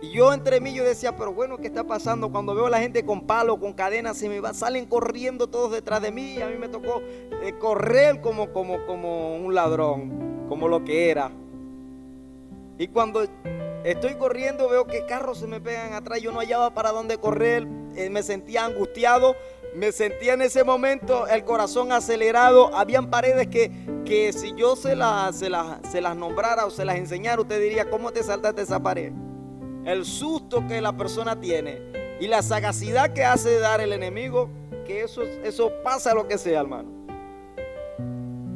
Y yo entre mí yo decía, pero bueno, ¿qué está pasando? Cuando veo a la gente con palo, con cadenas, salen corriendo todos detrás de mí. Y a mí me tocó correr como un ladrón, como lo que era. Y cuando estoy corriendo veo que carros se me pegan atrás. Yo no hallaba para dónde correr, me sentía angustiado. Me sentía en ese momento el corazón acelerado. Habían paredes que si yo se las nombrara o se las enseñara, usted diría, ¿cómo te saltaste esa pared? El susto que la persona tiene y la sagacidad que hace dar el enemigo, que eso pasa lo que sea, hermano.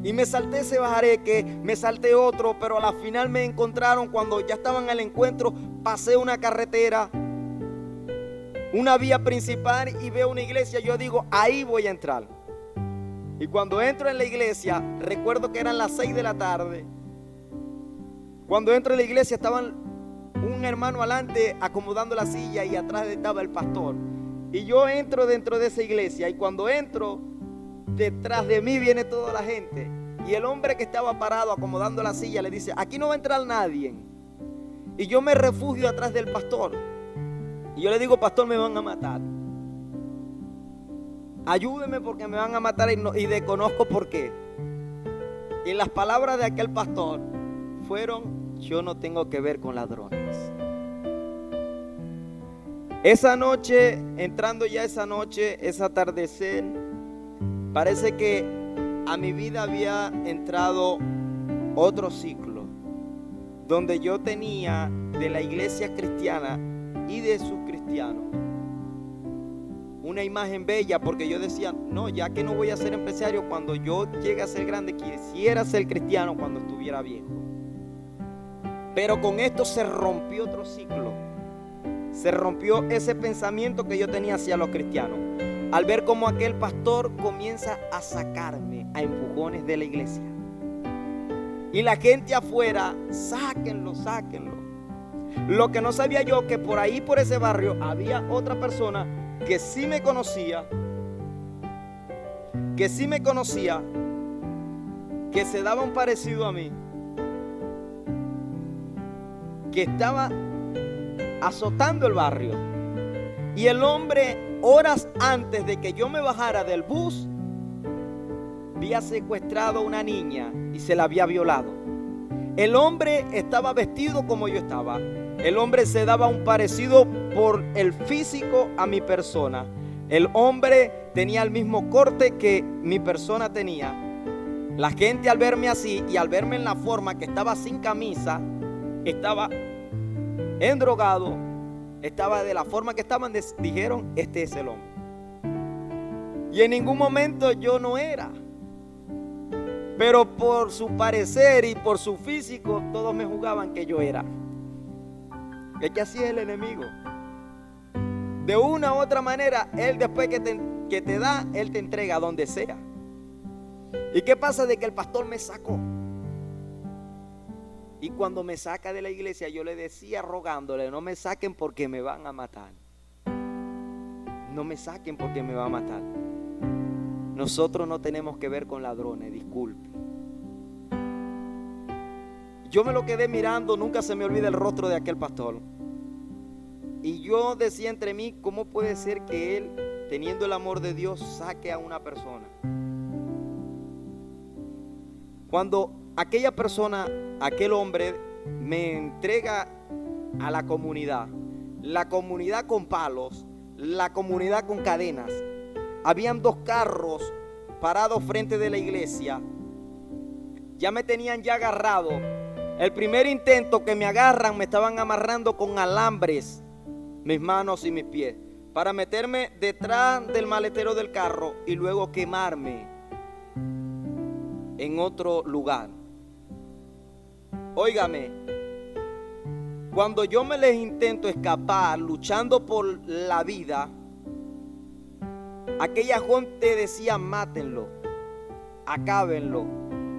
Y me salté ese bajareque, me salté otro, pero a la final me encontraron cuando ya estaban al encuentro. Pasé una carretera, una vía principal, y veo una iglesia. Yo digo, ahí voy a entrar. Y cuando entro en la iglesia, recuerdo que eran las 6 de la tarde. Cuando entro en la iglesia estaban un hermano adelante acomodando la silla y atrás estaba el pastor. Y yo entro dentro de esa iglesia, y cuando entro, detrás de mí viene toda la gente. Y el hombre que estaba parado acomodando la silla le dice, aquí no va a entrar nadie. Y yo me refugio atrás del pastor. Y yo le digo, pastor, me van a matar. Ayúdeme porque me van a matar y desconozco por qué. Y las palabras de aquel pastor fueron, yo no tengo que ver con ladrones. Esa noche, entrando ya esa noche, ese atardecer, parece que a mi vida había entrado otro ciclo, donde yo tenía de la iglesia cristiana y de sus cristianos una imagen bella, porque yo decía, no, ya que no voy a ser empresario cuando yo llegue a ser grande, quisiera ser cristiano cuando estuviera viejo. Pero con esto se rompió otro ciclo. Se rompió ese pensamiento que yo tenía hacia los cristianos, al ver cómo aquel pastor comienza a sacarme a empujones de la iglesia. Y la gente afuera, sáquenlo, sáquenlo. Lo que no sabía yo, que por ahí, por ese barrio, había otra persona que sí me conocía, que se daba un parecido a mí, que estaba azotando el barrio. Y el hombre, horas antes de que yo me bajara del bus, había secuestrado a una niña y se la había violado. El hombre estaba vestido como yo estaba. El hombre se daba un parecido por el físico a mi persona. El hombre tenía el mismo corte que mi persona tenía. La gente, al verme así y al verme en la forma que estaba sin camisa, estaba endrogado, estaba de la forma que estaban, dijeron, este es el hombre. Y en ningún momento yo no era. Pero por su parecer y por su físico, todos me juzgaban que yo era. Es que así es el enemigo. De una u otra manera, él después que te da, él te entrega a donde sea. ¿Y qué pasa? De que el pastor me sacó. Y cuando me saca de la iglesia, yo le decía rogándole, no me saquen porque me van a matar. No me saquen porque me van a matar. Nosotros no tenemos que ver con ladrones, disculpe. Yo me lo quedé mirando, nunca se me olvida el rostro de aquel pastor. Y yo decía entre mí, ¿cómo puede ser que él, teniendo el amor de Dios, saque a una persona? Cuando aquella persona, aquel hombre, me entrega a la comunidad con palos, la comunidad con cadenas. Habían 2 carros parados frente de la iglesia. Ya me tenían ya agarrado. El primer intento que me agarran, me estaban amarrando con alambres mis manos y mis pies para meterme detrás del maletero del carro y luego quemarme en otro lugar. Óigame, cuando yo me les intento escapar luchando por la vida, aquella gente decía, mátenlo, acábenlo,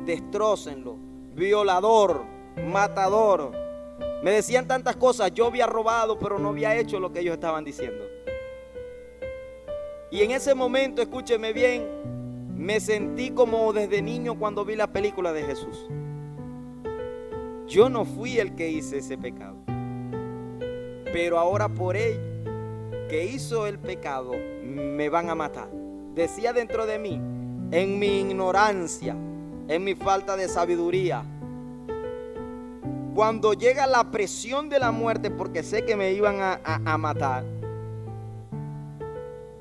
destrócenlo, violador, matador. Me decían tantas cosas. Yo había robado, pero no había hecho lo que ellos estaban diciendo. Y en ese momento, escúcheme bien, me sentí como desde niño cuando vi la película de Jesús. Yo no fui el que hice ese pecado, pero ahora por él que hizo el pecado me van a matar. Decía dentro de mí, en mi ignorancia, en mi falta de sabiduría, cuando llega la presión de la muerte, porque sé que me iban a matar,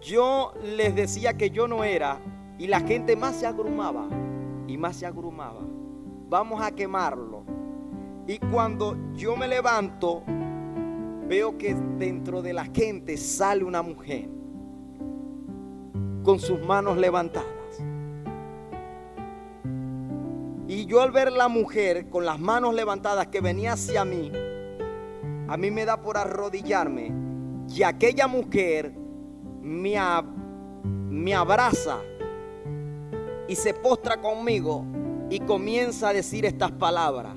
yo les decía que yo no era, y la gente más se agrumaba y más se agrumaba. Vamos a quemarlo. Y cuando yo me levanto, veo que dentro de la gente sale una mujer con sus manos levantadas. Y yo al ver la mujer con las manos levantadas que venía hacia mí, a mí me da por arrodillarme. Y aquella mujer me abraza y se postra conmigo y comienza a decir estas palabras: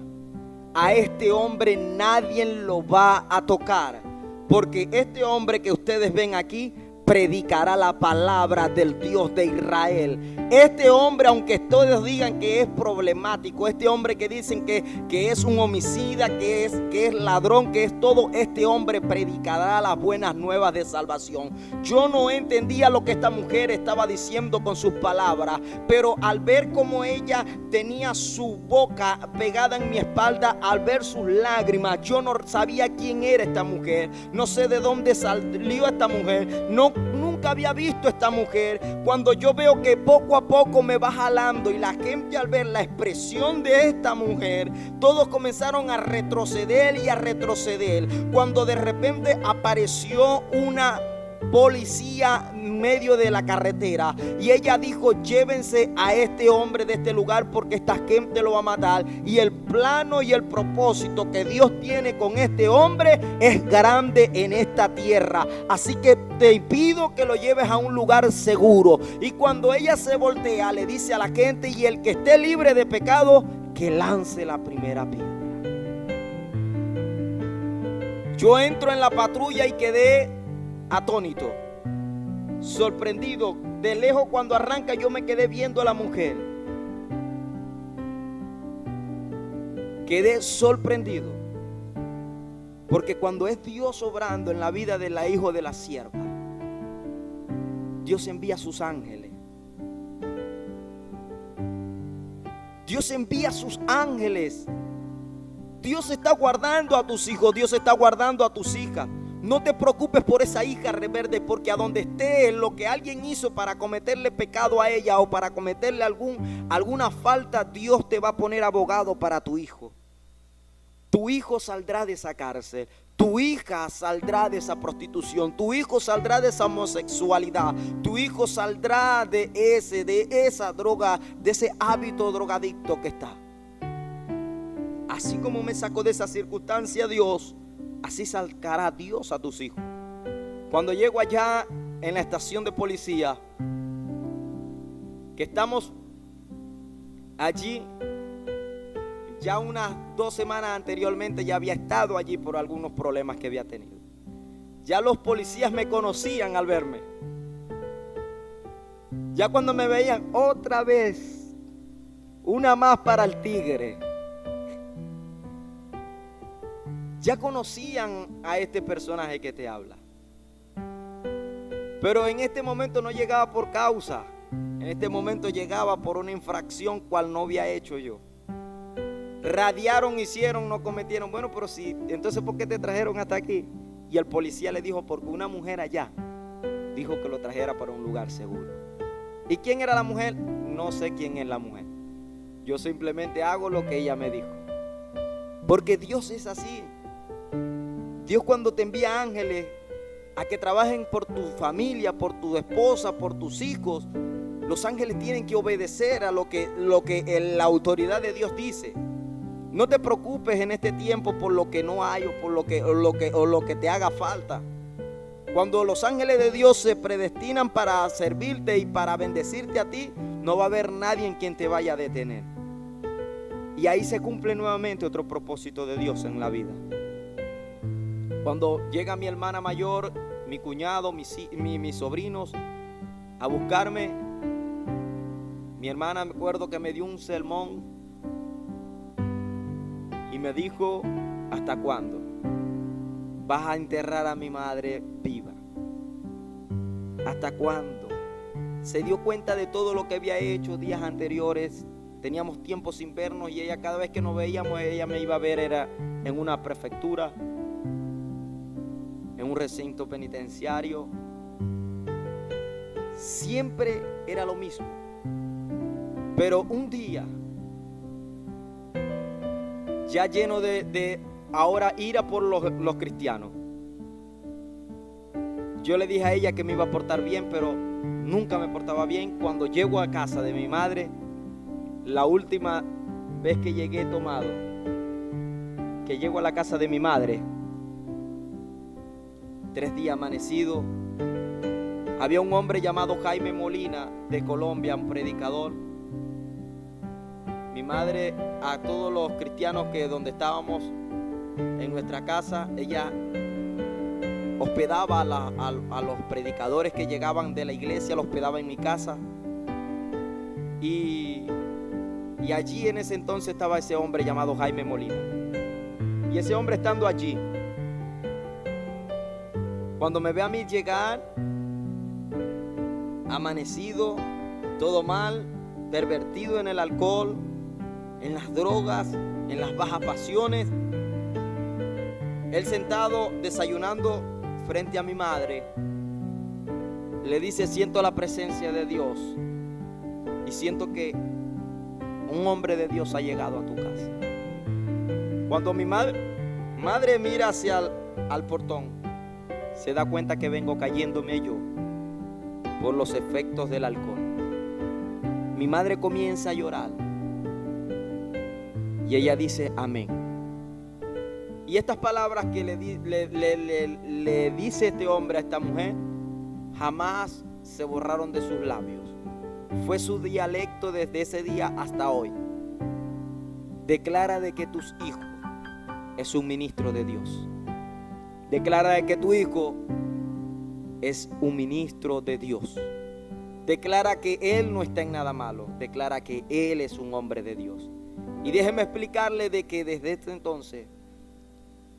a este hombre nadie lo va a tocar, porque este hombre que ustedes ven aquí predicará la palabra del Dios de Israel. Este hombre, aunque todos digan que es problemático, este hombre que dicen que es un homicida, que es ladrón, que es todo, este hombre predicará las buenas nuevas de salvación. Yo no entendía lo que esta mujer estaba diciendo con sus palabras, pero al ver cómo ella tenía su boca pegada en mi espalda, al ver sus lágrimas, yo no sabía quién era esta mujer, no sé de dónde salió esta mujer, nunca había visto esta mujer. Cuando yo veo que poco a poco me va jalando, y la gente al ver la expresión de esta mujer, todos comenzaron a retroceder y a retroceder, cuando de repente apareció una policía en medio de la carretera, y ella dijo: llévense a este hombre de este lugar porque esta gente lo va a matar, y el plano y el propósito que Dios tiene con este hombre es grande en esta tierra, así que te pido que lo lleves a un lugar seguro. Y cuando ella se voltea, le dice a la gente: y el que esté libre de pecado, que lance la primera piedra. Yo entro en la patrulla y quedé atónito, sorprendido. De lejos, cuando arranca, yo me quedé viendo a la mujer. Quedé sorprendido, porque cuando es Dios obrando en la vida de la hija de la sierva, Dios envía a sus ángeles. Dios envía a sus ángeles. Dios está guardando a tus hijos, Dios está guardando a tus hijas. No te preocupes por esa hija rebelde, porque a donde esté, lo que alguien hizo para cometerle pecado a ella o para cometerle alguna falta, Dios te va a poner abogado para tu hijo. Tu hijo saldrá de esa cárcel, tu hija saldrá de esa prostitución, tu hijo saldrá de esa homosexualidad, tu hijo saldrá de esa droga, de ese hábito drogadicto que está. Así como me sacó de esa circunstancia Dios, así sacará Dios a tus hijos. Cuando llego allá en la estación de policía, que estamos allí, ya unas 2 semanas anteriormente ya había estado allí por algunos problemas que había tenido. Ya los policías me conocían al verme. Ya cuando me veían, otra vez, una más para el tigre. Ya conocían a este personaje que te habla. Pero en este momento no llegaba por causa. En este momento llegaba por una infracción cual no había hecho yo. Radiaron, hicieron, no cometieron. Bueno, pero sí, entonces ¿por qué te trajeron hasta aquí? Y el policía le dijo: porque una mujer allá dijo que lo trajera para un lugar seguro. ¿Y quién era la mujer? No sé quién es la mujer. Yo simplemente hago lo que ella me dijo. Porque Dios es así. Dios, cuando te envía ángeles a que trabajen por tu familia, por tu esposa, por tus hijos, los ángeles tienen que obedecer a lo que la autoridad de Dios dice. No te preocupes en este tiempo por lo que no hay o por lo que te haga falta. Cuando los ángeles de Dios se predestinan para servirte y para bendecirte a ti, no va a haber nadie en quien te vaya a detener. Y ahí se cumple nuevamente otro propósito de Dios en la vida. Cuando llega mi hermana mayor, mi cuñado, mis sobrinos a buscarme, mi hermana, me acuerdo que me dio un sermón y me dijo: ¿hasta cuándo vas a enterrar a mi madre viva? ¿Hasta cuándo? Se dio cuenta de todo lo que había hecho días anteriores. Teníamos tiempo sin vernos y ella, cada vez que nos veíamos, ella me iba a ver, era en una prefectura, en un recinto penitenciario. Siempre era lo mismo. Pero un día, ya lleno de ahora ira por los cristianos, yo le dije a ella que me iba a portar bien, pero nunca me portaba bien. Cuando llego a casa de mi madre, la última vez que llegué tomado, que llego a la casa de mi madre, 3 días amanecido, había un hombre llamado Jaime Molina de Colombia, un predicador. Mi madre, a todos los cristianos que donde estábamos en nuestra casa, ella hospedaba a los predicadores que llegaban de la iglesia, los hospedaba en mi casa. Y allí en ese entonces estaba ese hombre llamado Jaime Molina. Y ese hombre, estando allí, cuando me ve a mí llegar, amanecido, todo mal, pervertido en el alcohol, en las drogas, en las bajas pasiones, él sentado desayunando frente a mi madre, le dice: siento la presencia de Dios y siento que un hombre de Dios ha llegado a tu casa. Cuando mi madre mira hacia al portón, se da cuenta que vengo cayéndome yo por los efectos del alcohol. Mi madre comienza a llorar y ella dice amén. Y estas palabras que le dice este hombre a esta mujer jamás se borraron de sus labios. Fue su dialecto desde ese día hasta hoy. Declara de que tus hijos es un ministro de Dios. Declara de que tu hijo es un ministro de Dios. Declara que él no está en nada malo. Declara que él es un hombre de Dios. Y déjeme explicarle de que desde este entonces,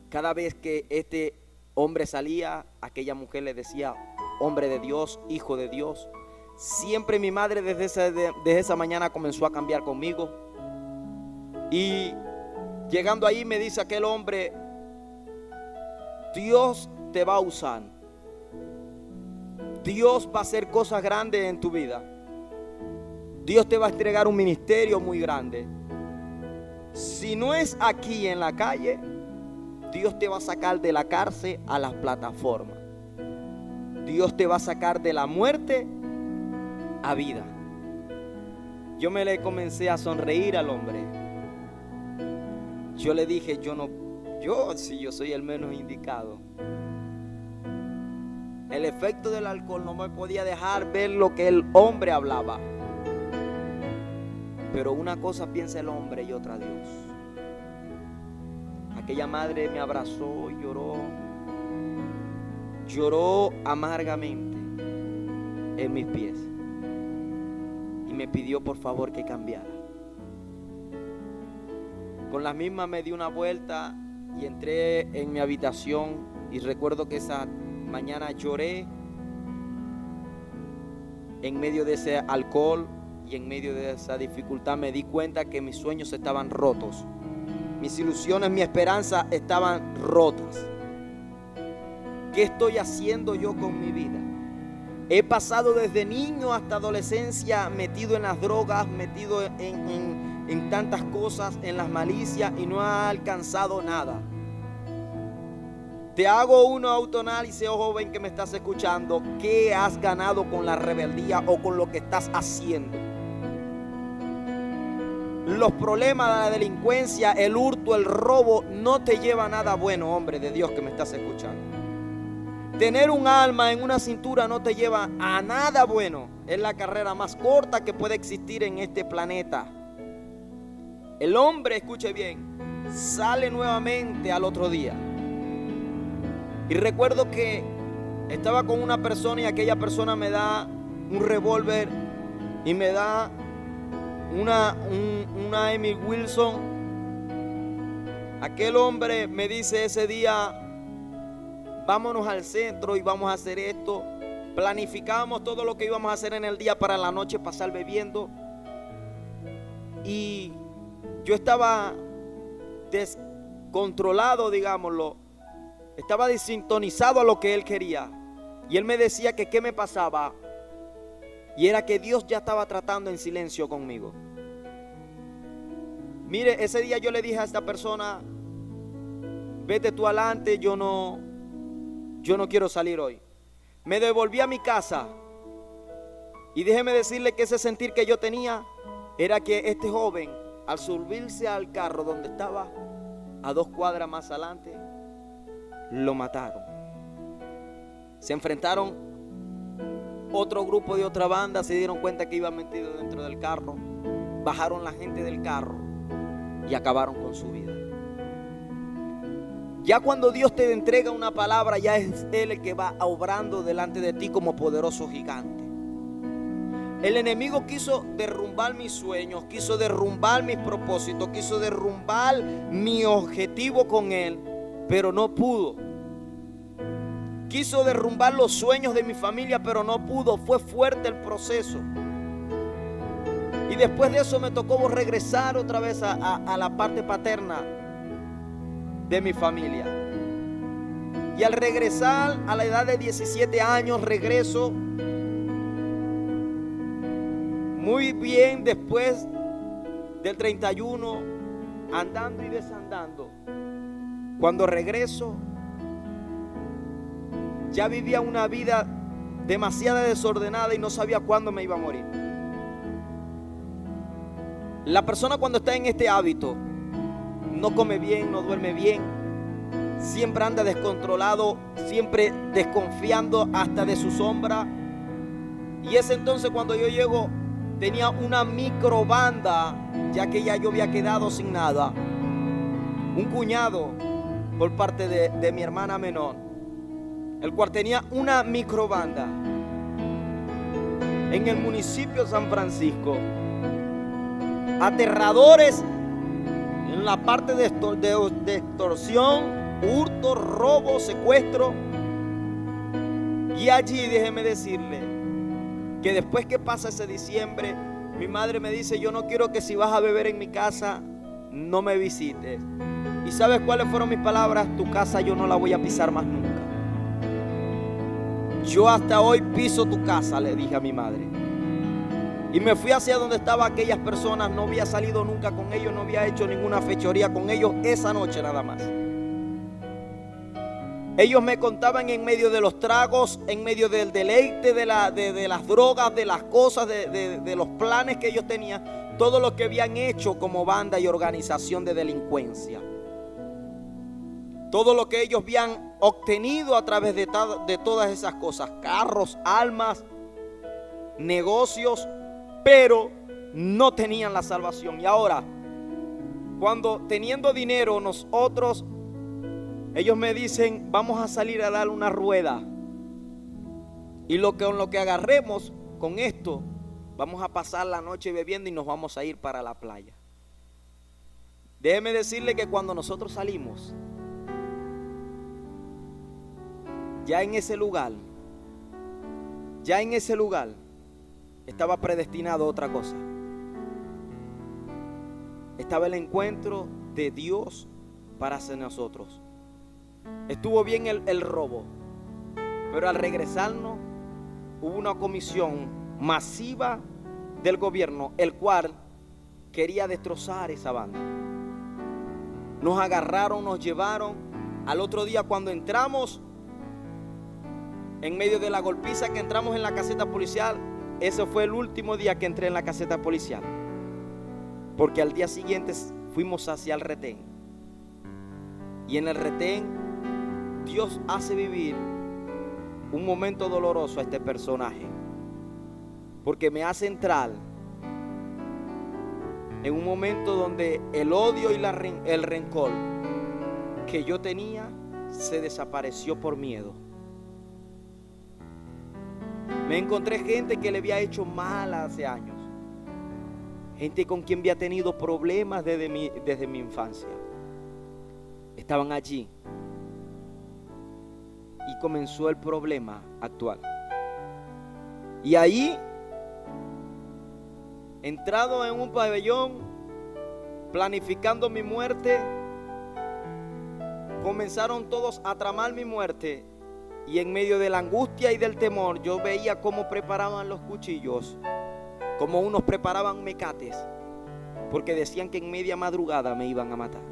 cada vez que este hombre salía, aquella mujer le decía hombre de Dios, hijo de Dios. Siempre mi madre desde esa mañana comenzó a cambiar conmigo. Y llegando ahí me dice aquel hombre: Dios te va a usar. Dios va a hacer cosas grandes en tu vida. Dios te va a entregar un ministerio muy grande. Si no es aquí en la calle, Dios te va a sacar de la cárcel a las plataformas. Dios te va a sacar de la muerte a vida. Yo me le comencé a sonreír al hombre. Yo le dije, yo soy el menos indicado. El efecto del alcohol no me podía dejar ver lo que el hombre hablaba. Pero una cosa piensa el hombre y otra Dios. Aquella madre me abrazó y lloró amargamente en mis pies. Y me pidió por favor que cambiara. Con la misma me di una vuelta y entré en mi habitación. Y recuerdo que esa mañana lloré en medio de ese alcohol y en medio de esa dificultad. Me di cuenta que mis sueños estaban rotos. Mis ilusiones, mi esperanza estaban rotas. ¿Qué estoy haciendo yo con mi vida? He pasado desde niño hasta adolescencia metido en las drogas, metido en tantas cosas, en las malicias, y no he alcanzado nada. Te hago un autoanálisis, oh joven que me estás escuchando. ¿Qué has ganado con la rebeldía o con lo que estás haciendo? Los problemas de la delincuencia, el hurto, el robo, no te lleva a nada bueno, hombre de Dios que me estás escuchando. Tener un alma en una cintura no te lleva a nada bueno. Es la carrera más corta que puede existir en este planeta. El hombre, escuche bien, sale nuevamente al otro día. Y recuerdo que estaba con una persona y aquella persona me da un revólver y me da una Emil Wilson. Aquel hombre me dice ese día: vámonos al centro y vamos a hacer esto. Planificamos todo lo que íbamos a hacer en el día para la noche pasar bebiendo. Y yo estaba descontrolado, digámoslo. Estaba desintonizado a lo que él quería. Y él me decía que qué me pasaba. Y era que Dios ya estaba tratando en silencio conmigo. Mire, ese día yo le dije a esta persona: vete tú adelante, yo no quiero salir hoy. Me devolví a mi casa. Y déjeme decirle que ese sentir que yo tenía era que este joven, al subirse al carro donde estaba, a 2 cuadras más adelante, lo mataron. Se enfrentaron otro grupo de otra banda, se dieron cuenta que iba metido dentro del carro, bajaron la gente del carro y acabaron con su vida. Ya cuando Dios te entrega una palabra, ya es Él el que va obrando delante de ti como poderoso gigante. El enemigo quiso derrumbar mis sueños, quiso derrumbar mis propósitos, quiso derrumbar mi objetivo con Él, pero no pudo. Quiso derrumbar los sueños de mi familia, pero no pudo. Fue fuerte el proceso. Y después de eso me tocó regresar otra vez a la parte paterna de mi familia. Y al regresar a la edad de 17 años, regreso muy bien después del 31, andando y desandando. Cuando regreso, Ya vivía una vida demasiado desordenada y no sabía cuándo me iba a morir. La persona cuando está en este hábito no come bien, no duerme bien, siempre anda descontrolado, siempre desconfiando hasta de su sombra. Y es entonces cuando yo llego, tenía una microbanda, ya que ya yo había quedado sin nada. Un cuñado por parte de mi hermana menor, el cual tenía una microbanda en el municipio de San Francisco. Aterradores en la parte de extorsión, hurto, robo, secuestro. Y allí déjeme decirle que después que pasa ese diciembre, mi madre me dice: yo no quiero que si vas a beber en mi casa, no me visites. ¿Y sabes cuáles fueron mis palabras? Tu casa yo no la voy a pisar más nunca. Yo hasta hoy piso tu casa, le dije a mi madre. Y me fui hacia donde estaban aquellas personas. No había salido nunca con ellos, no había hecho ninguna fechoría con ellos, esa noche nada más. Ellos me contaban en medio de los tragos, en medio del deleite de las drogas, de las cosas, de los planes que ellos tenían, todo lo que habían hecho como banda y organización de delincuencia. Todo lo que ellos habían obtenido a través de todas esas cosas, carros, almas, negocios, pero no tenían la salvación. Y ahora, cuando teniendo dinero nosotros, ellos me dicen: vamos a salir a dar una rueda, y con lo que agarremos con esto, vamos a pasar la noche bebiendo y nos vamos a ir para la playa. Déjeme decirle que cuando nosotros salimos, ya en ese lugar estaba predestinado a otra cosa. Estaba el encuentro de Dios para hacer nosotros. Estuvo bien el robo, pero al regresarnos hubo una comisión masiva del gobierno, el cual quería destrozar esa banda. Nos agarraron, nos llevaron. Al otro día, cuando entramos, en medio de la golpiza que entramos en la caseta policial, ese fue el último día que entré en la caseta policial, porque al día siguiente fuimos hacia el retén. Y en el retén Dios hace vivir un momento doloroso a este personaje, porque me hace entrar en un momento donde el odio y el rencor que yo tenía se desapareció por miedo. Me encontré gente que le había hecho mal hace años, gente con quien había tenido problemas desde mi infancia. Estaban allí y comenzó el problema actual. Y ahí, entrado en un pabellón, planificando mi muerte, comenzaron todos a tramar mi muerte. Y en medio de la angustia y del temor, yo veía cómo preparaban los cuchillos, como unos preparaban mecates, porque decían que en media madrugada me iban a matar.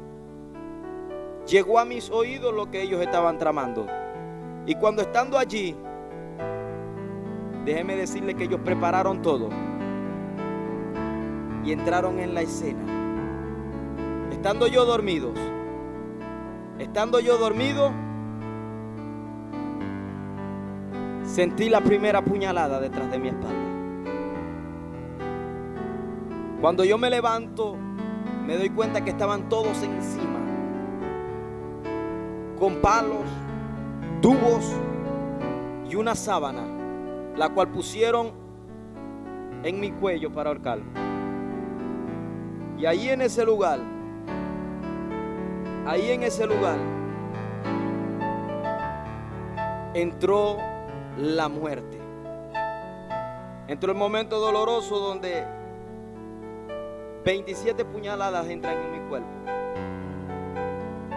Llegó a mis oídos lo que ellos estaban tramando. Y cuando estando allí, déjeme decirle que ellos prepararon todo y entraron en la escena. Estando yo dormido, sentí la primera puñalada detrás de mi espalda. Cuando yo me levanto, me doy cuenta que estaban todos encima, con palos, tubos y una sábana, la cual pusieron en mi cuello para ahorcarme. Y ahí en ese lugar, entró la muerte. Entró el momento doloroso donde 27 puñaladas entran en mi cuerpo.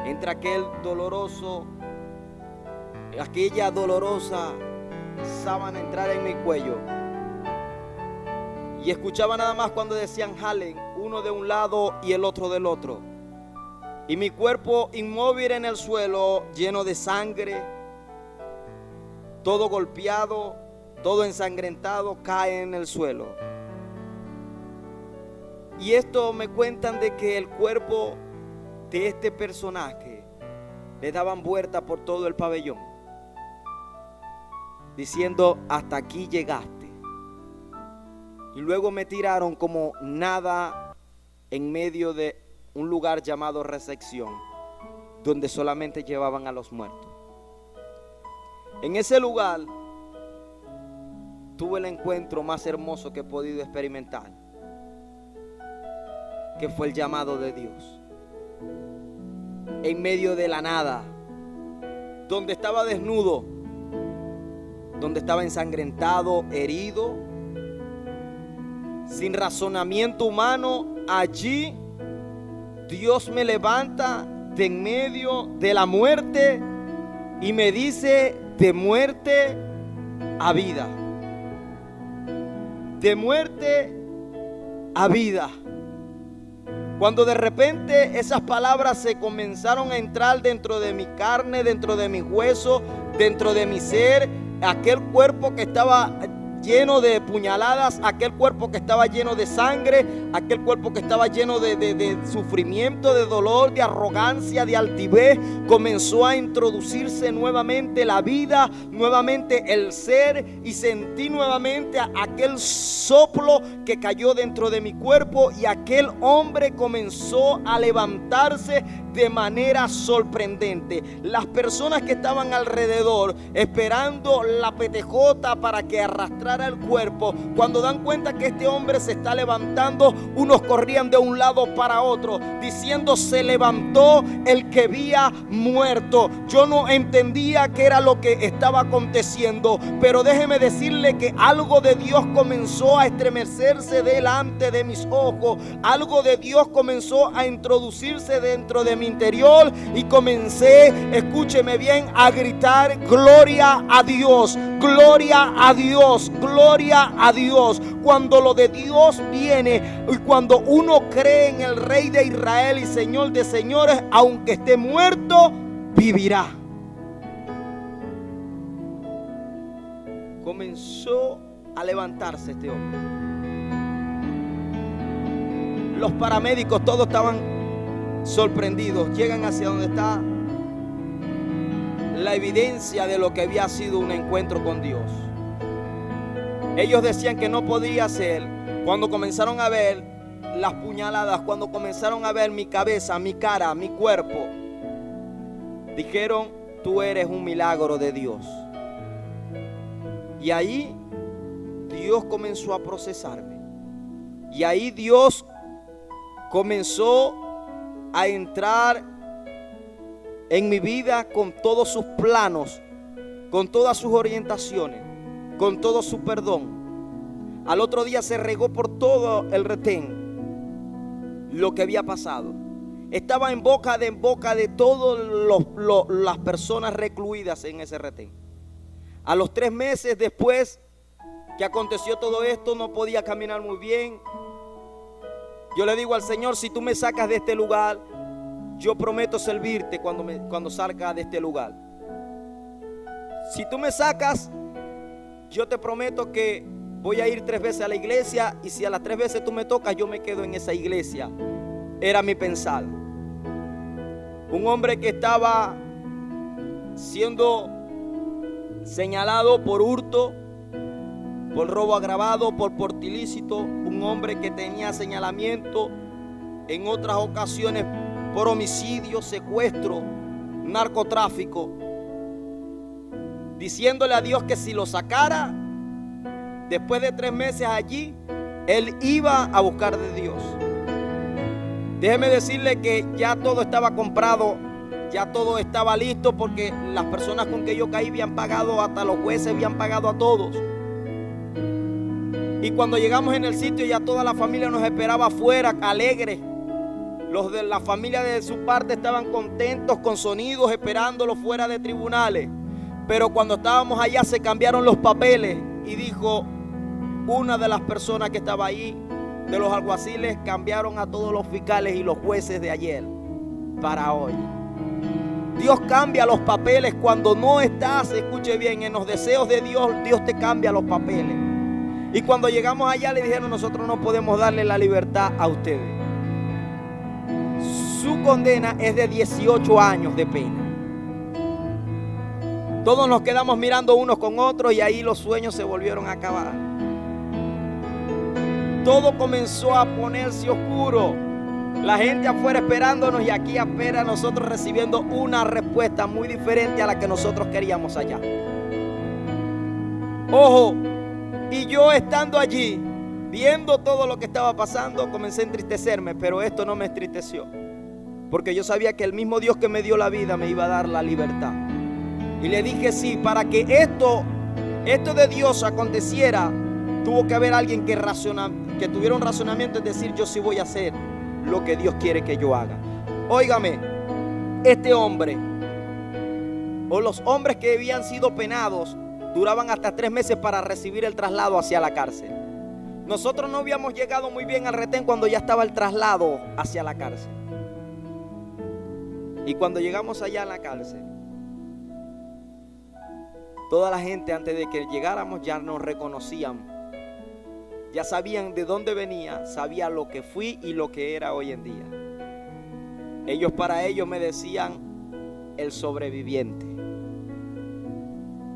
Entra aquella dolorosa sábana entrar en mi cuello. Y escuchaba nada más cuando decían jalen, uno de un lado y el otro del otro. Y mi cuerpo inmóvil en el suelo, lleno de sangre, todo golpeado, todo ensangrentado, cae en el suelo. Y esto me cuentan de que el cuerpo de este personaje le daban vuelta por todo el pabellón, diciendo: hasta aquí llegaste. Y luego me tiraron como nada en medio de un lugar llamado recepción, donde solamente llevaban a los muertos. En ese lugar tuve el encuentro más hermoso que he podido experimentar, que fue el llamado de Dios. En medio de la nada, donde estaba desnudo, donde estaba ensangrentado, herido, sin razonamiento humano, allí Dios me levanta de en medio de la muerte y me dice: de muerte a vida, de muerte a vida. Cuando de repente esas palabras se comenzaron a entrar dentro de mi carne, dentro de mi hueso, dentro de mi ser, aquel cuerpo que estaba lleno de puñaladas, aquel cuerpo que estaba lleno de sangre, aquel cuerpo que estaba lleno de sufrimiento, de dolor, de arrogancia, de altivez, comenzó a introducirse nuevamente la vida, nuevamente el ser, y sentí nuevamente aquel soplo que cayó dentro de mi cuerpo, y aquel hombre comenzó a levantarse de manera sorprendente. Las personas que estaban alrededor esperando la petejota para que arrastrara el cuerpo, cuando dan cuenta que este hombre se está levantando, unos corrían de un lado para otro diciendo: se levantó el que había muerto. Yo no entendía qué era lo que estaba aconteciendo, pero déjeme decirle que algo de Dios comenzó a estremecerse delante de mis ojos. Algo de Dios comenzó a introducirse dentro de mi interior, y comencé, escúcheme bien, a gritar: gloria a Dios, gloria a Dios, gloria a Dios. Cuando lo de Dios viene y cuando uno cree en el Rey de Israel y Señor de señores, aunque esté muerto, vivirá. Comenzó a levantarse este hombre. Los paramédicos todos estaban sorprendidos. Llegan hacia donde está la evidencia de lo que había sido un encuentro con Dios. Ellos decían que no podía ser. Cuando comenzaron a ver las puñaladas, cuando comenzaron a ver mi cabeza, mi cara, mi cuerpo, dijeron: tú eres un milagro de Dios. Y ahí Dios comenzó a procesarme. Y ahí Dios comenzó a entrar en mi vida con todos sus planos, con todas sus orientaciones, con todo su perdón. Al otro día se regó por todo el retén lo que había pasado. Estaba en boca de todas las personas recluidas en ese retén. A los 3 meses después que aconteció todo esto, no podía caminar muy bien. Yo le digo al Señor: si tú me sacas de este lugar, yo prometo servirte cuando salga de este lugar. Si tú me sacas, yo te prometo que voy a ir 3 veces a la iglesia, y si a las 3 veces tú me tocas, yo me quedo en esa iglesia. Era mi pensar. Un hombre que estaba siendo señalado por hurto, por robo agravado, por porte ilícito. Un hombre que tenía señalamiento en otras ocasiones por homicidio, secuestro, narcotráfico, diciéndole a Dios que si lo sacara, después de 3 meses allí, él iba a buscar de Dios. Déjeme decirle que ya todo estaba comprado, ya todo estaba listo, porque las personas con que yo caí habían pagado, hasta los jueces habían pagado a todos. Y cuando llegamos en el sitio, ya toda la familia nos esperaba afuera, alegre. Los de la familia de su parte estaban contentos, con sonidos, esperándolo fuera de tribunales. Pero cuando estábamos allá se cambiaron los papeles, y dijo una de las personas que estaba ahí, de los alguaciles, cambiaron a todos los fiscales y los jueces de ayer para hoy. Dios cambia los papeles cuando no estás, escuche bien, en los deseos de Dios. Dios te cambia los papeles. Y cuando llegamos allá le dijeron: nosotros no podemos darle la libertad a ustedes. Su condena es de 18 años de pena. Todos nos quedamos mirando unos con otros y ahí los sueños se volvieron a acabar. Todo comenzó a ponerse oscuro. La gente afuera esperándonos y aquí afuera nosotros recibiendo una respuesta muy diferente a la que nosotros queríamos allá. Ojo, y yo estando allí, viendo todo lo que estaba pasando, comencé a entristecerme, pero esto no me entristeció, porque yo sabía que el mismo Dios que me dio la vida me iba a dar la libertad. Y le dije sí, para que esto de Dios aconteciera, tuvo que haber alguien que tuviera un razonamiento, es decir, yo sí voy a hacer lo que Dios quiere que yo haga. Óigame, este hombre, o los hombres que habían sido penados, duraban hasta 3 meses para recibir el traslado hacia la cárcel. Nosotros no habíamos llegado muy bien al retén cuando ya estaba el traslado hacia la cárcel. Y cuando llegamos allá a la cárcel, toda la gente antes de que llegáramos ya nos reconocían. Ya sabían de dónde venía, sabía lo que fui y lo que era hoy en día. Para ellos me decían el sobreviviente.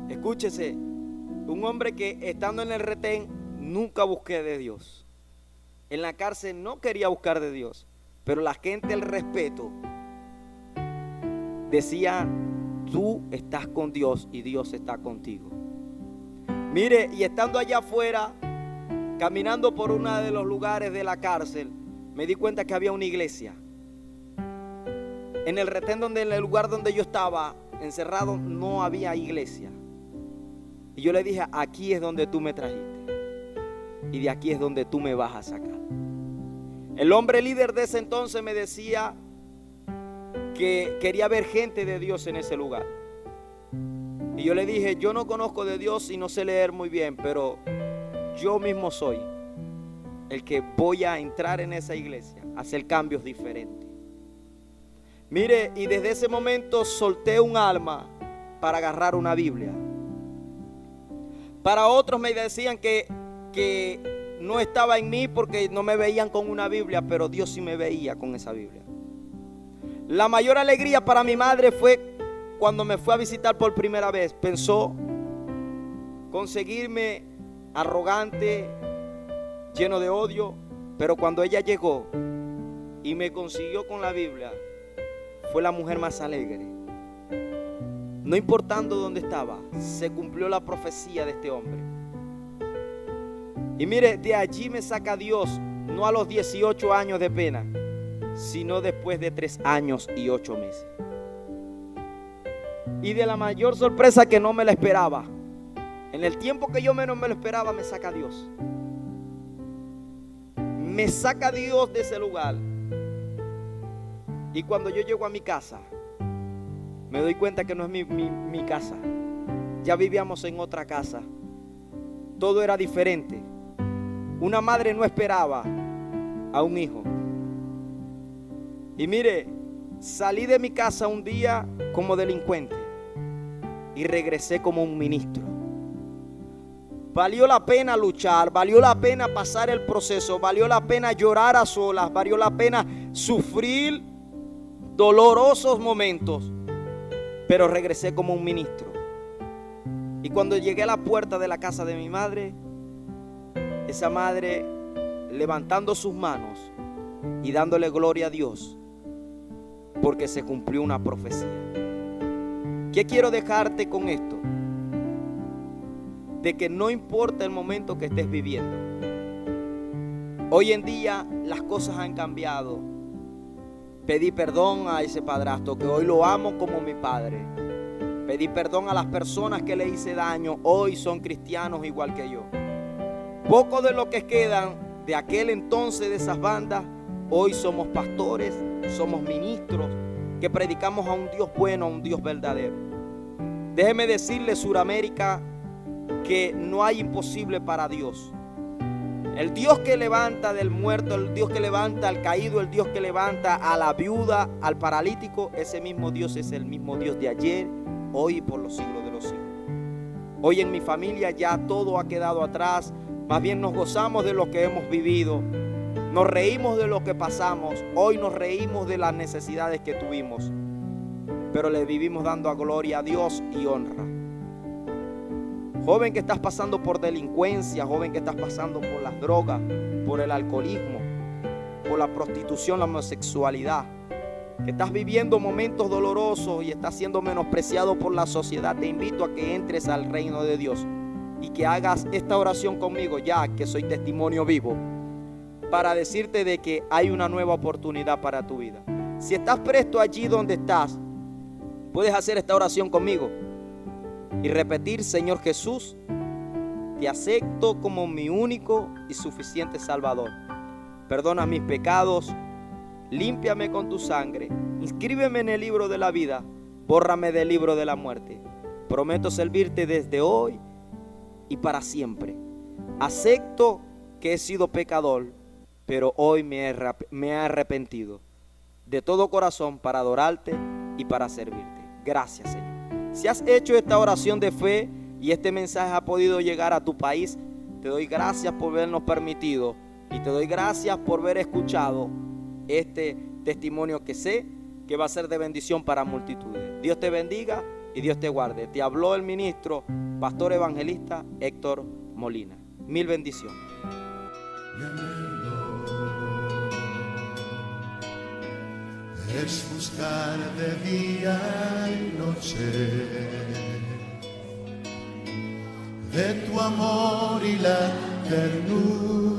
Escúchese, un hombre que estando en el retén nunca busqué de Dios. En la cárcel no quería buscar de Dios, pero la gente, el respeto, decía: tú estás con Dios y Dios está contigo. Mire, y estando allá afuera, caminando por uno de los lugares de la cárcel, me di cuenta que había una iglesia. En el retén, en el lugar donde yo estaba encerrado, no había iglesia. Y yo le dije: aquí es donde tú me trajiste y de aquí es donde tú me vas a sacar. El hombre líder de ese entonces me decía que quería ver gente de Dios en ese lugar. Y yo le dije: yo no conozco de Dios y no sé leer muy bien, pero yo mismo soy el que voy a entrar en esa iglesia, a hacer cambios diferentes. Mire, y desde ese momento solté un alma para agarrar una Biblia. Para otros me decían que no estaba en mí porque no me veían con una Biblia, pero Dios sí me veía con esa Biblia. La mayor alegría para mi madre fue cuando me fue a visitar por primera vez. Pensó conseguirme arrogante, lleno de odio, pero cuando ella llegó y me consiguió con la Biblia, fue la mujer más alegre. No importando dónde estaba, se cumplió la profecía de este hombre. Y mire, de allí me saca Dios, no a los 18 años de pena, sino después de 3 años y 8 meses. Y de la mayor sorpresa que no me la esperaba, en el tiempo que yo menos me lo esperaba, me saca Dios. Me saca Dios de ese lugar. Y cuando yo llego a mi casa, me doy cuenta que no es mi casa. Ya vivíamos en otra casa. Todo era diferente. Una madre no esperaba a un hijo. Y mire, salí de mi casa un día como delincuente y regresé como un ministro. Valió la pena luchar, valió la pena pasar el proceso, valió la pena llorar a solas, valió la pena sufrir dolorosos momentos, pero regresé como un ministro. Y cuando llegué a la puerta de la casa de mi madre, esa madre levantando sus manos y dándole gloria a Dios, porque se cumplió una profecía. ¿Qué quiero dejarte con esto? De que no importa el momento que estés viviendo. Hoy en día las cosas han cambiado. Pedí perdón a ese padrastro que hoy lo amo como mi padre. Pedí perdón a las personas que le hice daño, hoy son cristianos igual que yo. Pocos de los que quedan de aquel entonces de esas bandas, hoy somos pastores, somos ministros que predicamos a un Dios bueno, a un Dios verdadero. Déjeme decirle, Suramérica, que no hay imposible para Dios. El Dios que levanta del muerto, el Dios que levanta al caído, el Dios que levanta a la viuda, al paralítico, ese mismo Dios es el mismo Dios de ayer, hoy y por los siglos de los siglos. Hoy en mi familia ya todo ha quedado atrás, más bien nos gozamos de lo que hemos vivido, nos reímos de lo que pasamos, hoy nos reímos de las necesidades que tuvimos, pero le vivimos dando gloria a Dios y honra. Joven que estás pasando por delincuencia, joven que estás pasando por las drogas, por el alcoholismo, por la prostitución, la homosexualidad, que estás viviendo momentos dolorosos y estás siendo menospreciado por la sociedad, te invito a que entres al reino de Dios y que hagas esta oración conmigo, ya que soy testimonio vivo, para decirte de que hay una nueva oportunidad para tu vida. Si estás presto allí donde estás, puedes hacer esta oración conmigo y repetir: Señor Jesús, te acepto como mi único y suficiente Salvador. Perdona mis pecados, límpiame con tu sangre, inscríbeme en el libro de la vida, bórrame del libro de la muerte. Prometo servirte desde hoy y para siempre. Acepto que he sido pecador, pero hoy me he arrepentido de todo corazón para adorarte y para servirte. Gracias, Señor. Si has hecho esta oración de fe y este mensaje ha podido llegar a tu país, te doy gracias por habernos permitido y te doy gracias por haber escuchado este testimonio que sé que va a ser de bendición para multitudes. Dios te bendiga y Dios te guarde. Te habló el ministro, pastor evangelista Héctor Molina. Mil bendiciones. Es buscar de día y noche de tu amor y la ternura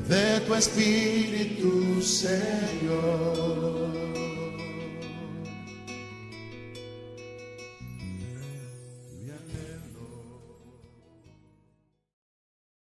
de tu espíritu, Señor.